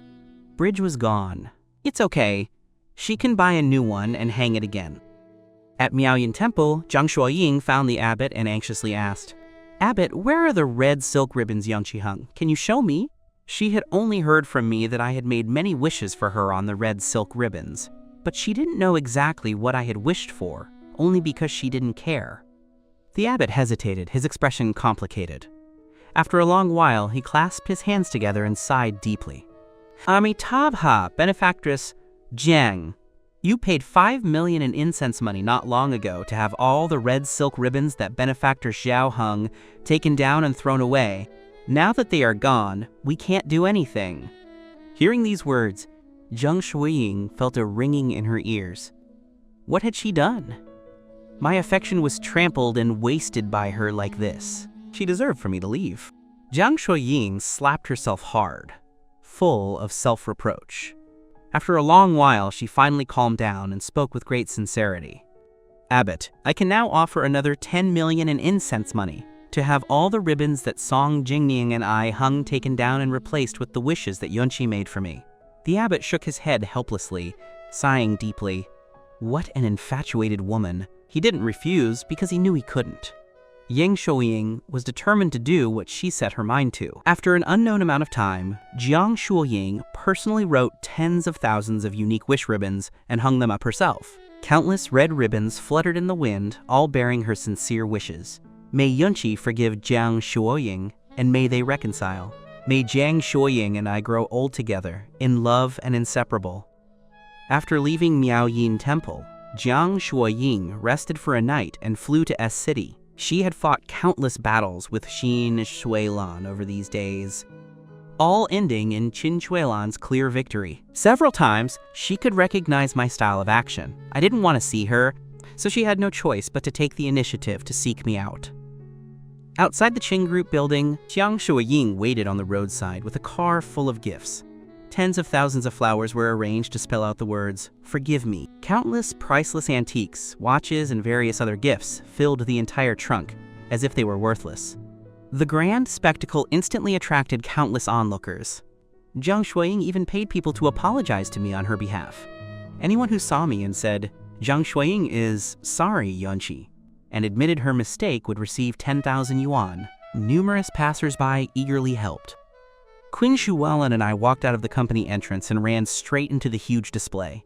bridge was gone. It's okay. She can buy a new one and hang it again. At Miaoyan Temple, Jang Shuying found the abbot and anxiously asked, "Abbot, where are the red silk ribbons Yunqi hung? Can you show me?" She had only heard from me that I had made many wishes for her on the red silk ribbons, but she didn't know exactly what I had wished for, only because she didn't care. The abbot hesitated, his expression complicated. After a long while, he clasped his hands together and sighed deeply. "Amitabha, benefactress Jiang, you paid 5 million in incense money not long ago to have all the red silk ribbons that benefactor Xiao hung taken down and thrown away. Now that they are gone, we can't do anything." Hearing these words, Jang Shuying felt a ringing in her ears. What had she done? My affection was trampled and wasted by her like this. She deserved for me to leave. Jang Shuying slapped herself hard, full of self-reproach. After a long while, she finally calmed down and spoke with great sincerity. "Abbot, I can now offer another 10 million in incense money to have all the ribbons that Song Jingnian and I hung taken down and replaced with the wishes that Yunqi made for me." The abbot shook his head helplessly, sighing deeply. What an infatuated woman. He didn't refuse because he knew he couldn't. Jang Shuying was determined to do what she set her mind to. After an unknown amount of time, Jang Shuying personally wrote tens of thousands of unique wish ribbons and hung them up herself. Countless red ribbons fluttered in the wind, all bearing her sincere wishes. May Yunqi forgive Jang Shuying, and may they reconcile. May Jang Shuying and I grow old together, in love and inseparable. After leaving Miaoyan Temple, Jang Shuying rested for a night and flew to S City. She had fought countless battles with Qin Shuilan over these days, all ending in Qin Shuilan's clear victory. Several times, she could recognize my style of action. I didn't want to see her, so she had no choice but to take the initiative to seek me out. Outside the Qin Group building, Jang Shuying waited on the roadside with a car full of gifts. Tens of thousands of flowers were arranged to spell out the words, "Forgive me." Countless priceless antiques, watches, and various other gifts filled the entire trunk, as if they were worthless. The grand spectacle instantly attracted countless onlookers. Jang Shuying even paid people to apologize to me on her behalf. Anyone who saw me and said, "Jang Shuying is sorry, Yunqi," and admitted her mistake would receive 10,000 yuan. Numerous passers-by eagerly helped. Qin Shuilan and I walked out of the company entrance and ran straight into the huge display.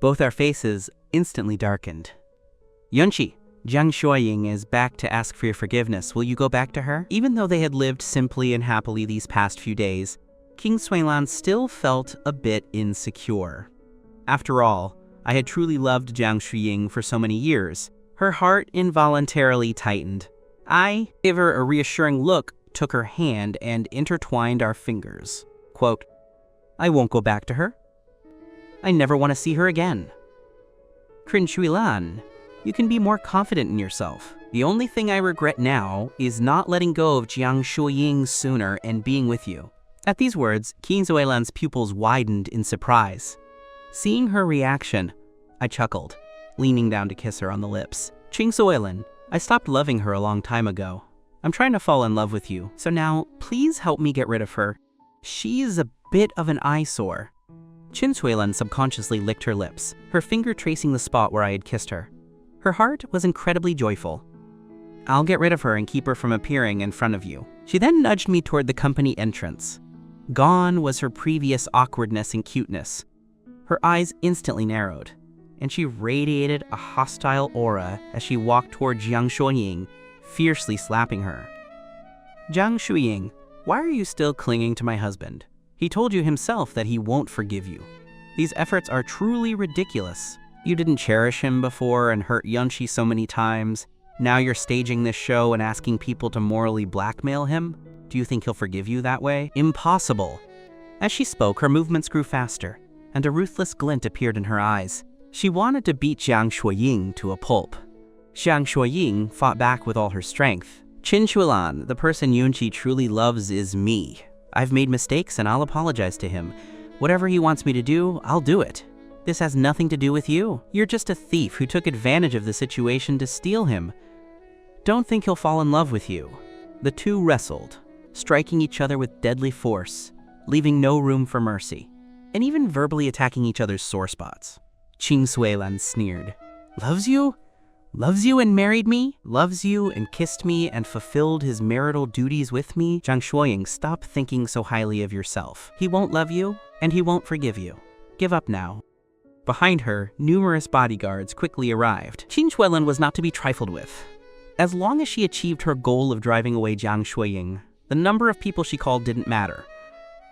Both our faces instantly darkened. "Yunqi, Jang Shuying is back to ask for your forgiveness. Will you go back to her? Even though they had lived simply and happily these past few days, King Suilan still felt a bit insecure. After all, I had truly loved Jang Shuying for so many years. Her heart involuntarily tightened. I gave her a reassuring look, took her hand, and intertwined our fingers. Quote, I won't go back to her. I never want to see her again. Qin Shuilan, you can be more confident in yourself. The only thing I regret now is not letting go of Jang Shuying sooner and being with you. At these words, Qin Shuilan's pupils widened in surprise. Seeing her reaction, I chuckled, leaning down to kiss her on the lips. Qin Shuilan, I stopped loving her a long time ago. I'm trying to fall in love with you, so now please help me get rid of her. She's a bit of an eyesore. Qin Shuilan subconsciously licked her lips, her finger tracing the spot where I had kissed her. Her heart was incredibly joyful. I'll get rid of her and keep her from appearing in front of you. She then nudged me toward the company entrance. Gone was her previous awkwardness and cuteness. Her eyes instantly narrowed, and she radiated a hostile aura as she walked toward Jang Shuying, fiercely slapping her. Jang Shuying, why are you still clinging to my husband? He told you himself that he won't forgive you. These efforts are truly ridiculous. You didn't cherish him before and hurt Yunchi so many times. Now you're staging this show and asking people to morally blackmail him? Do you think he'll forgive you that way? Impossible. As she spoke, her movements grew faster, and a ruthless glint appeared in her eyes. She wanted to beat Jang Shuying to a pulp. Jang Shuying fought back with all her strength. Qin Shuilan, the person Yunchi truly loves is me. I've made mistakes and I'll apologize to him. Whatever he wants me to do, I'll do it. This has nothing to do with you. You're just a thief who took advantage of the situation to steal him. Don't think he'll fall in love with you. The two wrestled, striking each other with deadly force, leaving no room for mercy, and even verbally attacking each other's sore spots. Qin Shuilan sneered. Loves you? Loves you and married me? Loves you and kissed me and fulfilled his marital duties with me? Jang Shuying, stop thinking so highly of yourself. He won't love you, and he won't forgive you. Give up now. Behind her, numerous bodyguards quickly arrived. Qin Shuilan was not to be trifled with. As long as she achieved her goal of driving away Jang Shuying, the number of people she called didn't matter.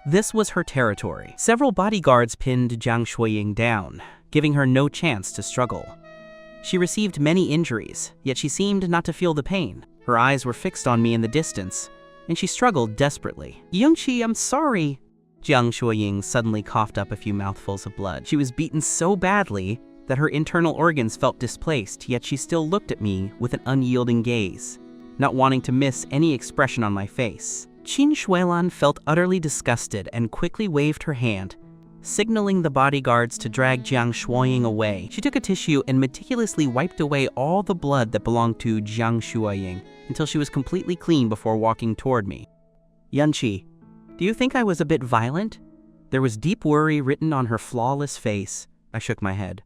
This was her territory. Several bodyguards pinned Jang Shuying down, giving her no chance to struggle. She received many injuries, yet she seemed not to feel the pain. Her eyes were fixed on me in the distance, and she struggled desperately. Yunchi, I'm sorry. Jang Shuying suddenly coughed up a few mouthfuls of blood. She was beaten so badly that her internal organs felt displaced, yet she still looked at me with an unyielding gaze, not wanting to miss any expression on my face. Qin Shuilan felt utterly disgusted and quickly waved her hand, signaling the bodyguards to drag Jang Shuying away. She took a tissue and meticulously wiped away all the blood that belonged to Jang Shuying until she was completely clean before walking toward me. Yunchi, do you think I was a bit violent? There was deep worry written on her flawless face. I shook my head.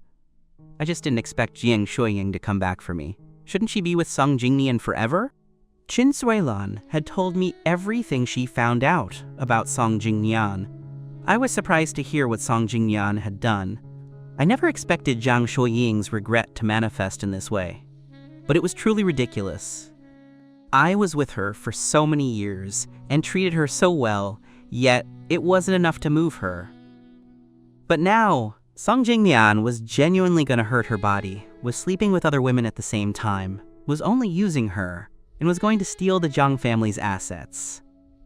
I just didn't expect Jang Shuying to come back for me. Shouldn't she be with Song Jingnian forever? Qin Shuilan had told me everything she found out about Song Jingnian. I was surprised to hear what Song Jingnian had done. I never expected Jang Shuying's regret to manifest in this way. But it was truly ridiculous. I was with her for so many years and treated her so well, yet it wasn't enough to move her. But now, Song Jingnian was genuinely going to hurt her body, was sleeping with other women at the same time, was only using her, and was going to steal the Jang family's assets.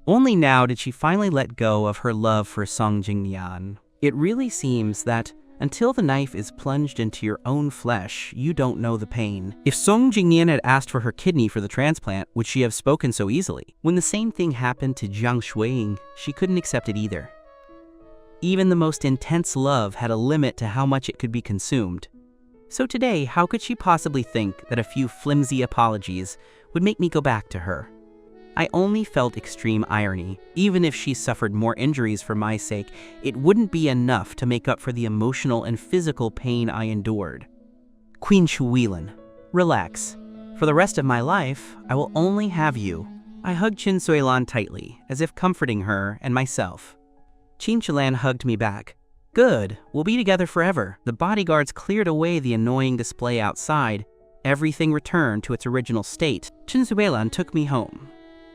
Only now did she finally let go of her love for Song Jingnian. It really seems that until the knife is plunged into your own flesh, you don't know the pain. If Song Jingnian had asked for her kidney for the transplant, would she have spoken so easily? When the same thing happened to Jang Shuying, she couldn't accept it either. Even the most intense love had a limit to how much it could be consumed. So today, how could she possibly think that a few flimsy apologies would make me go back to her? I only felt extreme irony. Even if she suffered more injuries for my sake, it wouldn't be enough to make up for the emotional and physical pain I endured. Qin Shuilan, relax. For the rest of my life, I will only have you. I hugged Qin Shuilan tightly, as if comforting her and myself. Qin Shuilan hugged me back. Good, we'll be together forever. The bodyguards cleared away the annoying display outside, everything returned to its original state. Chen Zuelan took me home.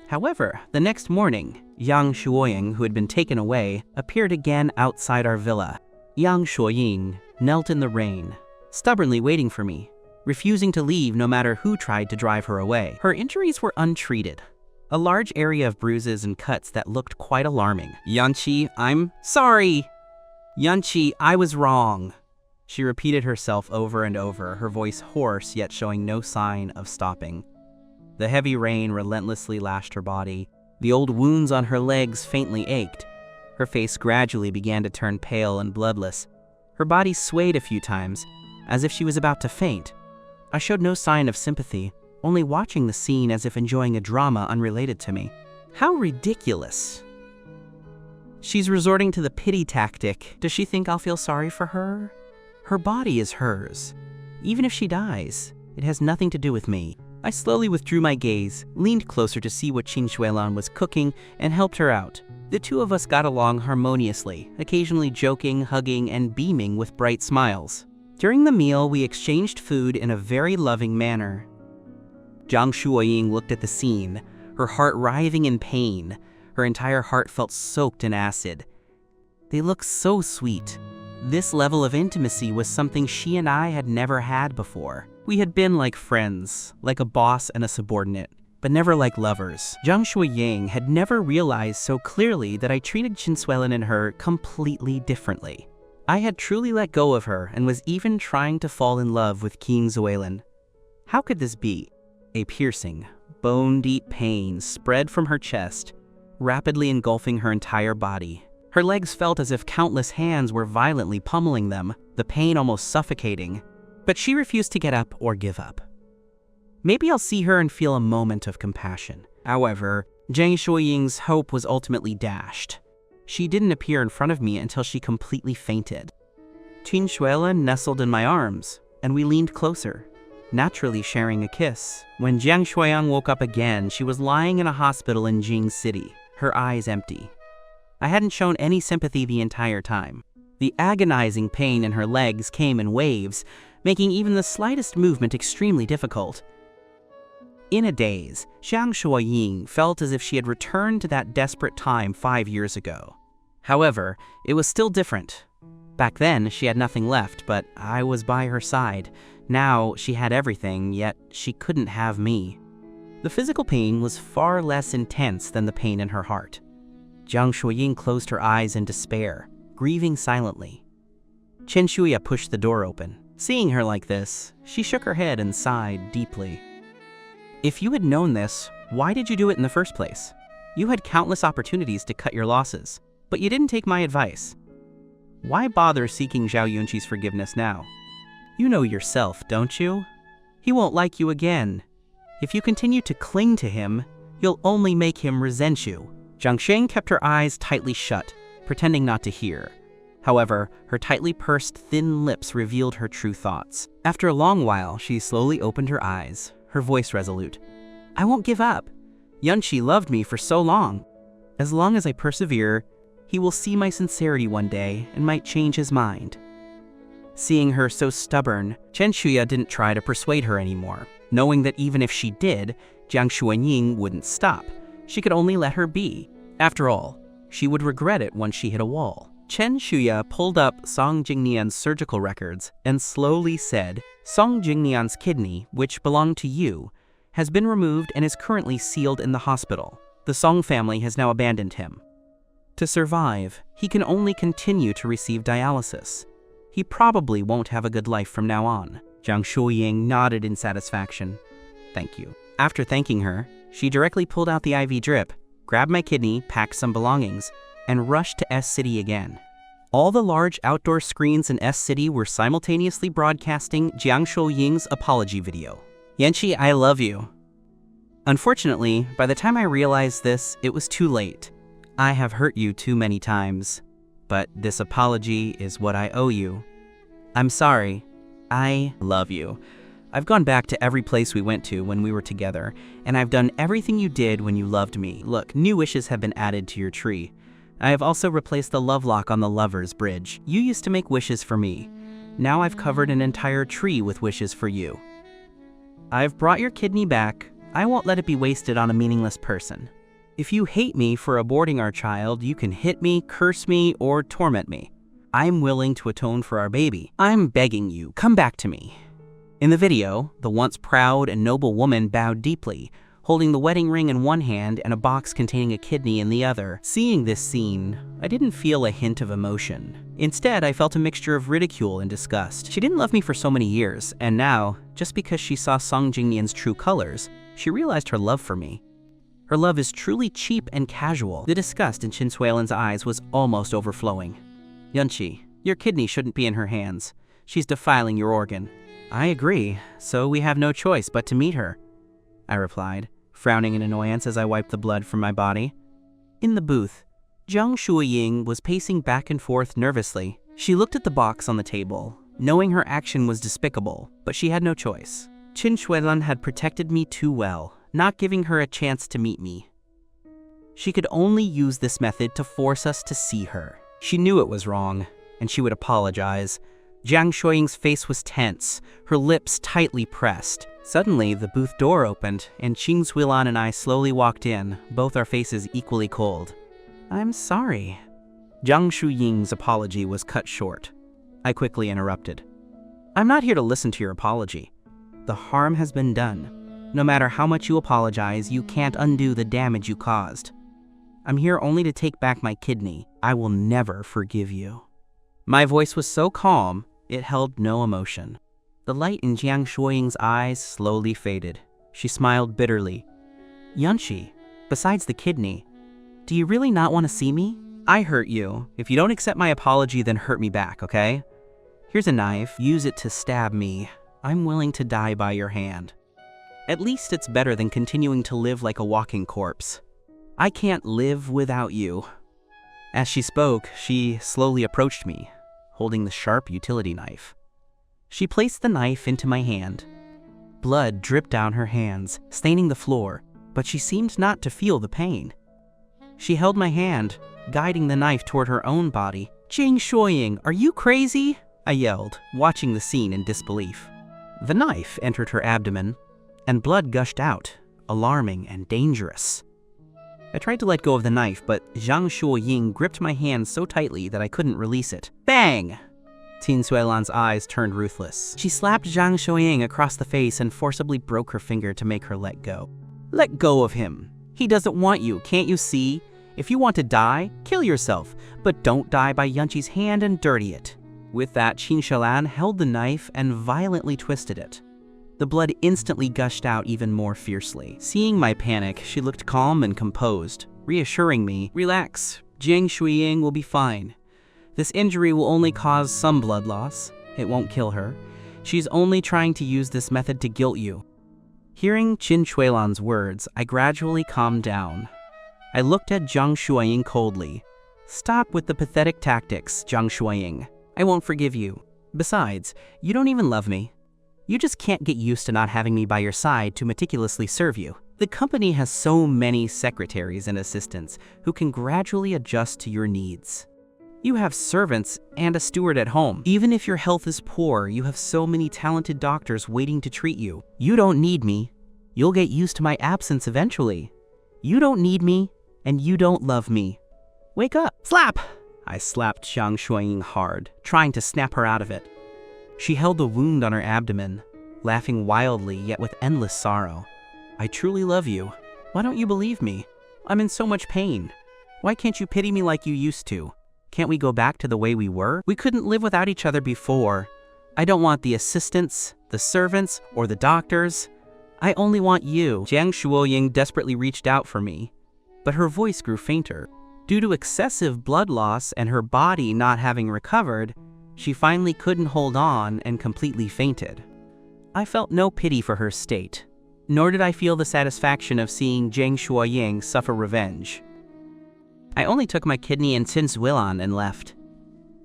However, the next morning, Jang Shuying, who had been taken away, appeared again outside our villa. Jang Shuying knelt in the rain, stubbornly waiting for me, refusing to leave no matter who tried to drive her away. Her injuries were untreated, a large area of bruises and cuts that looked quite alarming. Yanqi, I'm sorry. Yanqi, I was wrong. She repeated herself over and over, her voice hoarse yet showing no sign of stopping. The heavy rain relentlessly lashed her body. The old wounds on her legs faintly ached. Her face gradually began to turn pale and bloodless. Her body swayed a few times, as if she was about to faint. I showed no sign of sympathy, only watching the scene as if enjoying a drama unrelated to me. How ridiculous. She's resorting to the pity tactic. Does she think I'll feel sorry for her? Her body is hers. Even if she dies, it has nothing to do with me. I slowly withdrew my gaze, leaned closer to see what Chen Shuelan was cooking, and helped her out. The two of us got along harmoniously, occasionally joking, hugging, and beaming with bright smiles. During the meal, we exchanged food in a very loving manner. Jang Shuying looked at the scene, her heart writhing in pain. Her entire heart felt soaked in acid. They looked so sweet. This level of intimacy was something she and I had never had before. We had been like friends, like a boss and a subordinate, but never like lovers. Jang Shuying had never realized so clearly that I treated Chen Shuelan and her completely differently. I had truly let go of her and was even trying to fall in love with King Zuelan. How could this be? A piercing, bone-deep pain spread from her chest, rapidly engulfing her entire body. Her legs felt as if countless hands were violently pummeling them, the pain almost suffocating. But she refused to get up or give up. Maybe I'll see her and feel a moment of compassion. However, Jang Shuying's hope was ultimately dashed. She didn't appear in front of me until she completely fainted. Chen Shuelan nestled in my arms, and we leaned closer, naturally sharing a kiss. When Jang Shuying woke up again, she was lying in a hospital in Jing City, her eyes empty. I hadn't shown any sympathy the entire time. The agonizing pain in her legs came in waves, making even the slightest movement extremely difficult. In a daze, Jang Shuying felt as if she had returned to that desperate time 5 years ago. However, it was still different. Back then, she had nothing left, but I was by her side. Now, she had everything, yet she couldn't have me. The physical pain was far less intense than the pain in her heart. Jang Shuying closed her eyes in despair, grieving silently. Chen Shuya pushed the door open. Seeing her like this, she shook her head and sighed deeply. If you had known this, why did you do it in the first place? You had countless opportunities to cut your losses, but you didn't take my advice. Why bother seeking Zhao Yunqi's forgiveness now? You know yourself, don't you? He won't like you again. If you continue to cling to him, you'll only make him resent you. Jang Shuying kept her eyes tightly shut, pretending not to hear. However, her tightly pursed thin lips revealed her true thoughts. After a long while, she slowly opened her eyes, her voice resolute. I won't give up. Yunqi loved me for so long. As long as I persevere, he will see my sincerity one day and might change his mind. Seeing her so stubborn, Chen Shuya didn't try to persuade her anymore. Knowing that even if she did, Jang Shuying wouldn't stop. She could only let her be. After all, she would regret it once she hit a wall. Chen Shuya pulled up Song Jingnian's surgical records and slowly said, Song Jingnian's kidney, which belonged to you, has been removed and is currently sealed in the hospital. The Song family has now abandoned him. To survive, he can only continue to receive dialysis. He probably won't have a good life from now on. Jang Shuying nodded in satisfaction. Thank you. After thanking her, she directly pulled out the IV drip, grabbed my kidney, packed some belongings, and rushed to S-City again. All the large outdoor screens in S-City were simultaneously broadcasting Jang Shuying's apology video. Yanqi, I love you. Unfortunately, by the time I realized this, it was too late. I have hurt you too many times, but this apology is what I owe you. I'm sorry. I love you. I've gone back to every place we went to when we were together, and I've done everything you did when you loved me. Look, new wishes have been added to your tree. I have also replaced the love lock on the lover's bridge. You used to make wishes for me. Now I've covered an entire tree with wishes for you. I've brought your kidney back. I won't let it be wasted on a meaningless person. If you hate me for aborting our child, you can hit me, curse me, or torment me. I'm willing to atone for our baby. I'm begging you, come back to me. In the video, the once proud and noble woman bowed deeply, holding the wedding ring in one hand and a box containing a kidney in the other. Seeing this scene, I didn't feel a hint of emotion. Instead, I felt a mixture of ridicule and disgust. She didn't love me for so many years, and now, just because she saw Song Jingnian's true colors, she realized her love for me. Her love is truly cheap and casual. The disgust in Chin Suilan's eyes was almost overflowing. Yunqi, your kidney shouldn't be in her hands. She's defiling your organ. I agree, so we have no choice but to meet her, I replied, frowning in annoyance as I wiped the blood from my body. In the booth, Jang Shuying was pacing back and forth nervously. She looked at the box on the table, knowing her action was despicable, but she had no choice. Chin Suilan had protected me too well, not giving her a chance to meet me. She could only use this method to force us to see her. She knew it was wrong, and she would apologize. Jang Shuying's face was tense, her lips tightly pressed. Suddenly, the booth door opened, and Qing Suilan and I slowly walked in, both our faces equally cold. I'm sorry. Jang Shuying's apology was cut short. I quickly interrupted. I'm not here to listen to your apology. The harm has been done. No matter how much you apologize, you can't undo the damage you caused. I'm here only to take back my kidney. I will never forgive you. My voice was so calm, it held no emotion. The light in Jang Shuying's eyes slowly faded. She smiled bitterly. Yunqi, besides the kidney, do you really not want to see me? I hurt you. If you don't accept my apology, then hurt me back, okay? Here's a knife. Use it to stab me. I'm willing to die by your hand. At least it's better than continuing to live like a walking corpse. I can't live without you. As she spoke, she slowly approached me, holding the sharp utility knife. She placed the knife into my hand. Blood dripped down her hands, staining the floor, but she seemed not to feel the pain. She held my hand, guiding the knife toward her own body. Jang Shuying, are you crazy? I yelled, watching the scene in disbelief. The knife entered her abdomen, and blood gushed out, alarming and dangerous. I tried to let go of the knife, but Jang Shuying gripped my hand so tightly that I couldn't release it. Bang! Chin Suilan's eyes turned ruthless. She slapped Jang Shuying across the face and forcibly broke her finger to make her let go. Let go of him. He doesn't want you, can't you see? If you want to die, kill yourself, but don't die by Yunqi's hand and dirty it. With that, Chin Suilan held the knife and violently twisted it. The blood instantly gushed out even more fiercely. Seeing my panic, she looked calm and composed, reassuring me, relax, Jang Shuying will be fine. This injury will only cause some blood loss. It won't kill her. She's only trying to use this method to guilt you. Hearing Chin Suilan's words, I gradually calmed down. I looked at Jang Shuying coldly. Stop with the pathetic tactics, Jang Shuying. I won't forgive you. Besides, you don't even love me. You just can't get used to not having me by your side to meticulously serve you. The company has so many secretaries and assistants who can gradually adjust to your needs. You have servants and a steward at home. Even if your health is poor, you have so many talented doctors waiting to treat you. You don't need me. You'll get used to my absence eventually. You don't need me, and you don't love me. Wake up! Slap! I slapped Jang Shuying hard, trying to snap her out of it. She held the wound on her abdomen, laughing wildly yet with endless sorrow. I truly love you. Why don't you believe me? I'm in so much pain. Why can't you pity me like you used to? Can't we go back to the way we were? We couldn't live without each other before. I don't want the assistants, the servants, or the doctors. I only want you. Jang Shuying desperately reached out for me, but her voice grew fainter. Due to excessive blood loss and her body not having recovered, she finally couldn't hold on and completely fainted. I felt no pity for her state, nor did I feel the satisfaction of seeing Jang Shuying suffer revenge. I only took my kidney and Chin Suilan and left.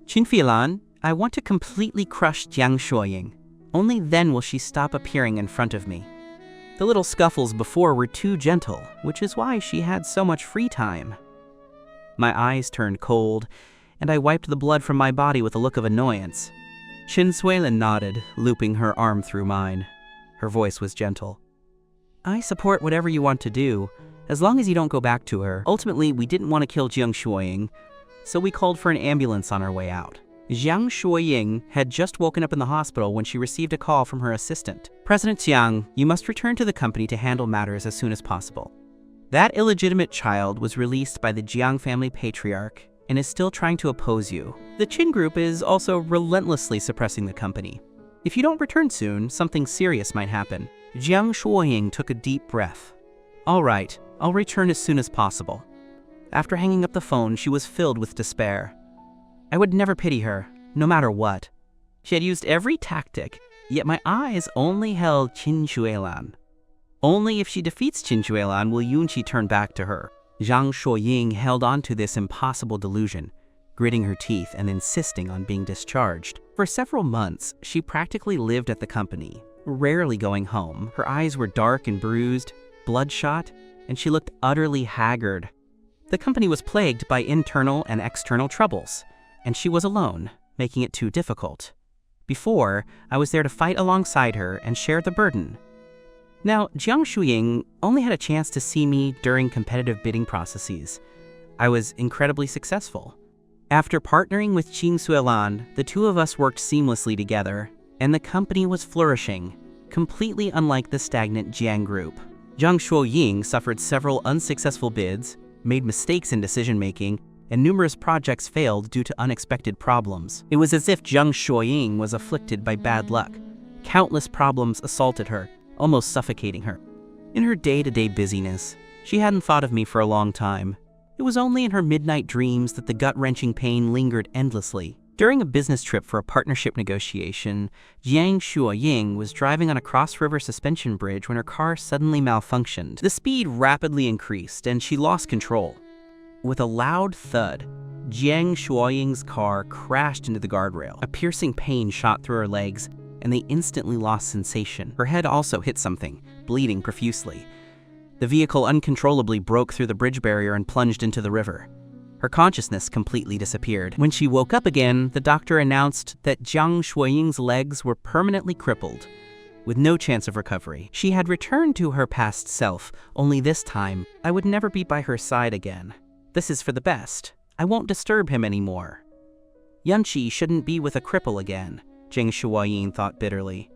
Chin Suilan, I want to completely crush Jang Shuying. Only then will she stop appearing in front of me. The little scuffles before were too gentle, which is why she had so much free time. My eyes turned cold, and I wiped the blood from my body with a look of annoyance. Chin Suilan nodded, looping her arm through mine. Her voice was gentle. I support whatever you want to do, as long as you don't go back to her. Ultimately, we didn't want to kill Jang Shuying, so we called for an ambulance on our way out. Jang Shuying had just woken up in the hospital when she received a call from her assistant. President Jiang, you must return to the company to handle matters as soon as possible. That illegitimate child was released by the Jiang family patriarch and is still trying to oppose you. The Qin group is also relentlessly suppressing the company. If you don't return soon, something serious might happen. Jang Shuying took a deep breath. All right, I'll return as soon as possible. After hanging up the phone, she was filled with despair. I would never pity her, no matter what. She had used every tactic, yet my eyes only held Qin Shuelan. Only if she defeats Qin Shuelan will Yunqi turn back to her. Jang Shuying held on to this impossible delusion, gritting her teeth and insisting on being discharged. For several months, she practically lived at the company, rarely going home. Her eyes were dark and bruised, bloodshot, and she looked utterly haggard. The company was plagued by internal and external troubles, and she was alone, making it too difficult. Before, I was there to fight alongside her and share the burden. Now, Jang Shuying only had a chance to see me during competitive bidding processes. I was incredibly successful. After partnering with Qin Suelan, the two of us worked seamlessly together, and the company was flourishing, completely unlike the stagnant Jiang group. Jang Shuying suffered several unsuccessful bids, made mistakes in decision-making, and numerous projects failed due to unexpected problems. It was as if Jang Shuying was afflicted by bad luck. Countless problems assaulted her, almost suffocating her. In her day-to-day busyness, she hadn't thought of me for a long time. It was only in her midnight dreams that the gut-wrenching pain lingered endlessly. During a business trip for a partnership negotiation, Jang Shuying was driving on a cross-river suspension bridge when her car suddenly malfunctioned. The speed rapidly increased, and she lost control. With a loud thud, Jang Shuying's car crashed into the guardrail. A piercing pain shot through her legs, and they instantly lost sensation. Her head also hit something, bleeding profusely. The vehicle uncontrollably broke through the bridge barrier and plunged into the river. Her consciousness completely disappeared. When she woke up again, the doctor announced that Jang Shuying's legs were permanently crippled, with no chance of recovery. She had returned to her past self, only this time, I would never be by her side again. This is for the best. I won't disturb him anymore. Yunqi shouldn't be with a cripple again, Jang Shuying thought bitterly.